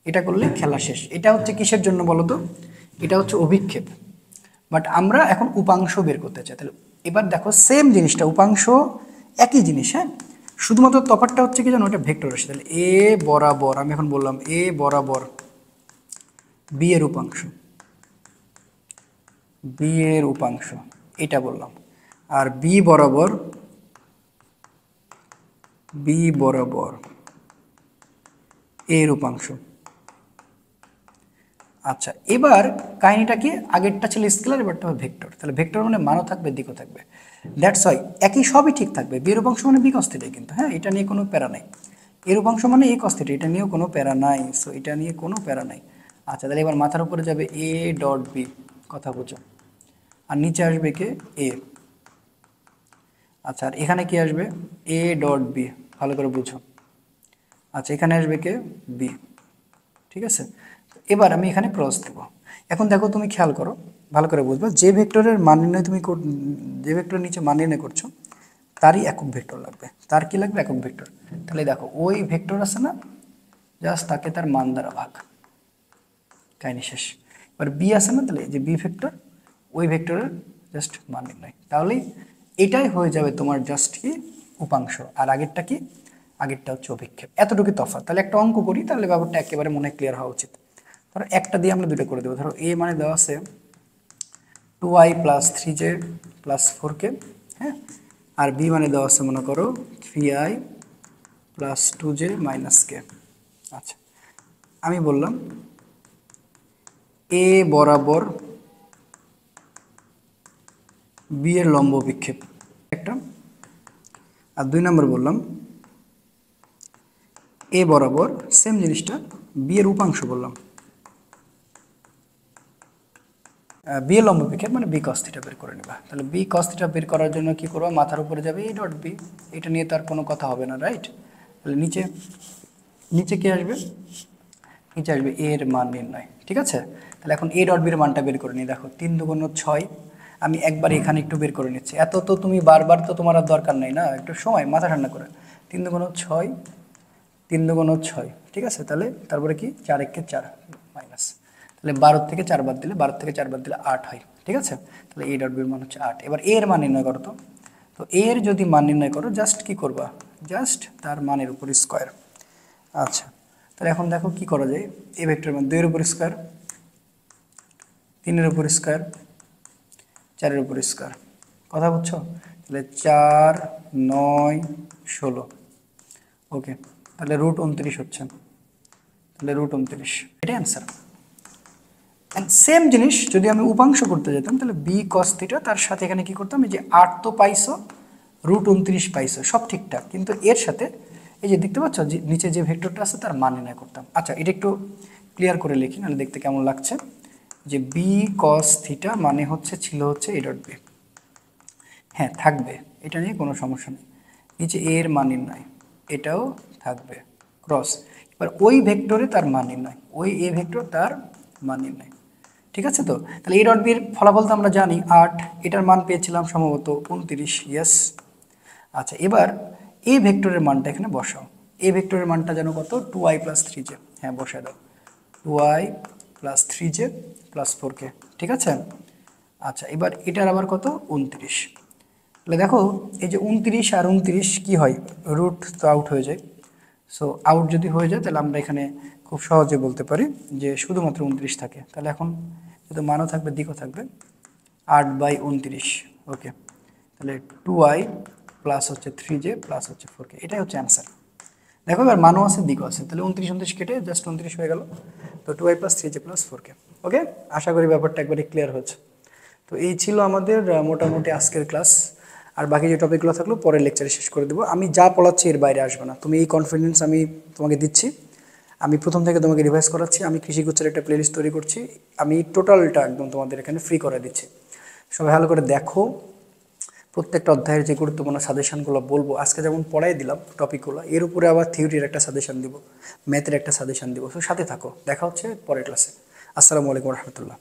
এটা করলে খেলা শেষ। এটা হচ্ছে কিসের জন্য বলো তো? এটা হচ্ছে অভিক্ষেপ। বাট আমরা এখন উপাংশ বের করতে চাই। তাহলে এবার দেখো সেম জিনিসটা, উপাংশ একই জিনিস, হ্যাঁ, শুধুমাত্র তফাৎটা হচ্ছে কি জানো? এটা ভেক্টর রাশি। তাহলে এ বরাবর, আমি এখন বললাম এ বরাবর বি এর উপাংশ, বি এর উপাংশ এটা বললাম। আর বি বরাবর, বি বরাবর এর উপাংশ। আচ্ছা, এবার কাহিনীটা কি? আগেরটা ছিল স্কেলার, এবারটা হবে ভেক্টর। তাহলে ভেক্টর মানে মানও থাকবে, দিকও থাকবে। দ্যাটস ওয়াই একই, সবই ঠিক থাকবে। বি এর উপাংশ মানে বি cos θ কিন্তু, হ্যাঁ, এটা নিয়ে কোনো প্যারা নাই। এর উপাংশ মানে এ cos θ, এটা নিয়েও কোনো প্যারা নাই। সো এটা নিয়ে কোনো প্যারা নাই। আচ্ছা, তাহলে এবার মাথার উপরে যাবে এ ডট বি, কথা বুঝো। আর নিচে আসবে কে? এ। আচ্ছা, আর এখানে কি আসবে? এ ডট বি, ভালো করে বুঝো। আচ্ছা, এখানে আসবে কে? বি, ঠিক আছে। এবার আমি এখানে ক্রস দেব। এখন দেখো, তুমি খেয়াল করো, ভালো করে বুঝবা, যে ভেক্টরের মান নির্ণয় তুমি যে ভেক্টরের নিচে মান নির্ণয় করছো তারই একক ভেক্টর লাগবে। তার কি লাগবে? একক ভেক্টর। তাহলে দেখো, ওই ভেক্টর আছে না, জাস্ট তাকে তার মান দ্বারা ভাগ, কাহিনী শেষ। এবার বি আছে না, তাহলে এই যে বি ভেক্টর, ওই ভেক্টরের জাস্ট মান নির্ণয়। তাহলেই এটাই হয়ে যাবে তোমার জাস্ট কি উপাংশ। আর আগেরটা কি? আগেরটা হচ্ছে অভিক্ষেপ। এতটুকু তফাৎ। তাহলে একটা অঙ্ক করি, তাহলে ব্যাপারটা একেবারে মনে ক্লিয়ার হওয়া উচিত। ধরো একটা দিয়ে আমরা দুটো করে দেবো। ধরো এ মানে দেওয়া আছে 2i plus 3j plus 4k, হ্যাঁ। আর বি মানে দেওয়া আছে মনে করো 3i প্লাস 2j মাইনাস কে। আচ্ছা, আমি বললাম এ বরাবর বি এর লম্ব বিক্ষেপ একটা। আর 2 নম্বর বললাম এ বরাবর সেম জিনিসটা বি এর উপাংশ বললাম, বি এর লম্ব বিক্ষেপ মানে বি cos θ বের করে নেবা। তাহলে বি cos θ বের করার জন্য কি করবা? মাথার উপরে যাবে এ ডট বি, এটা নিয়ে তার কোনো কথা হবে না, রাইট? তাহলে নিচে, নিচে কি আসবে? নিচে আসবে এ এর মান নির্ণয়, ঠিক আছে। তাহলে এখন এ ডট বির মানটা বের করে নিই। দেখো 3 দুগুণ 6, আমি একবার এখানে একটু বের করে নিচ্ছি। এত তো তুমি বারবার তো তোমার আর দরকার নেই না, একটু সময় মাথা ঠান্ডা করে। 3 দুগুণ 6, 3 দুগুণ 6, ঠিক আছে। তাহলে তারপরে কি? 4 একে 4 মাইনাস, তাহলে 12 থেকে 4 বাদ দিলে, 12 থেকে 4 বাদ দিলে 8 হয়, ঠিক আছে। তাহলে এ ডট বির মান হচ্ছে 8। এবার এর মান নির্ণয় করো তো। তো এর যদি মান নির্ণয় করো, জাস্ট কি করবা? জাস্ট তার মানের উপর স্কোয়ার। আচ্ছা, তাহলে এখন দেখো কি করা যায়। এ ভেক্টরের মান 2 এর উপর স্কোয়ার, 3 এর উপর স্কোয়ার, 4 এর উপর স্কোয়ার, কথা বুঝছো? তাহলে 4, 9, 16, ওকে। তাহলে √29 হচ্ছে, তাহলে √29, এটাই অ্যান্সার। অ্যান্ড সেম জিনিস যদি আমি উপাংশ করতে যেতাম তাহলে বি কস থিটা, তার সাথে এখানে কি করতাম, এই যে 8 তো পাইছো, √29 পাইছো, সব ঠিকঠাক, কিন্তু এর সাথে এই যে দেখতে পাচ্ছ যে নিচে যে ভেক্টরটা আছে তার মান নির্ণয় করতাম। আচ্ছা, এটা একটু ক্লিয়ার করে লিখি, নাহলে দেখতে কেমন লাগছে। যে বি কস থিটা মানে ছিল এ ডট বি, হ্যাঁ থাকবে, এটা নিয়ে কোনো সমস্যা নেই। নিচে এর মান নির্ণয়, এটাও থাকবে, ক্রস। এবার ওই ভেক্টরে তার মান নির্ণয়, ওই এ ভেক্টর তার মান নির্ণয়, ঠিক আছে। তো তাহলে এ ডট বির ফলাফল তো আমরা জানি 8, এটার মান পেয়েছিলাম সম্ভবত 29, ইয়েস। আচ্ছা, এবার এই ভেক্টরের মানটা এখানে বসাও। এই ভেক্টরের মানটা যেন কত, 2i + 3j, হ্যাঁ বসায় দাও, 2i + 3j + 4k, ঠিক আছে। আচ্ছা, এবার এটার আবার কত, 29। তাহলে দেখো এই যে 29 আর 29 কি হয়, রুট তো আউট হয়ে যায়। সো আউট যদি হয়ে যায় তাহলে আমরা এখানে খুব সহজে বলতে পারি যে শুধুমাত্র 29 থাকে। তাহলে এখন যেহেতু মানও থাকবে দিকও থাকবে, 8/29, ওকে। তাহলে 2i plus 3j plus 4k, এটাই হচ্ছে অ্যান্সার। দেখো এবার মানও আছে দিকও আছে, তাহলে 29 কেটে জাস্ট 29 হয়ে গেল। তো 2i + 3j + 4k, ওকে। আশা করি ব্যাপারটা একবারে ক্লিয়ার হয়েছে। তো এই ছিল আমাদের মোটামুটি আজকের ক্লাস। আর বাকি যে টপিকগুলো থাকলো পরের লেকচারে শেষ করে দেবো। আমি যা পড়াচ্ছি এর বাইরে আসবে না, তুমি এই কনফিডেন্স আমি তোমাকে দিচ্ছি। আমি প্রথম থেকে তোমাকে রিভাইজ করাচ্ছি, আমি কৃষিগুচ্ছের একটা প্লেলিস্ট তৈরি করছি, আমি টোটালটা একদম তোমাদের এখানে ফ্রি করে দিচ্ছি। সবাই ভালো করে দেখো, প্রত্যেকটা অধ্যায়ের যে গুরুত্বপূর্ণ সাজেশনগুলো বলবো, আজকে যেমন পড়াই দিলাম টপিকগুলো, এর উপরে আবার থিওরির একটা সাজেশন দিব, ম্যাথের একটা সাজেশন দিব। তো সাথে থাকো, দেখা হচ্ছে পরের ক্লাসে। আসসালামু আলাইকুম রহমতুল্লাহ।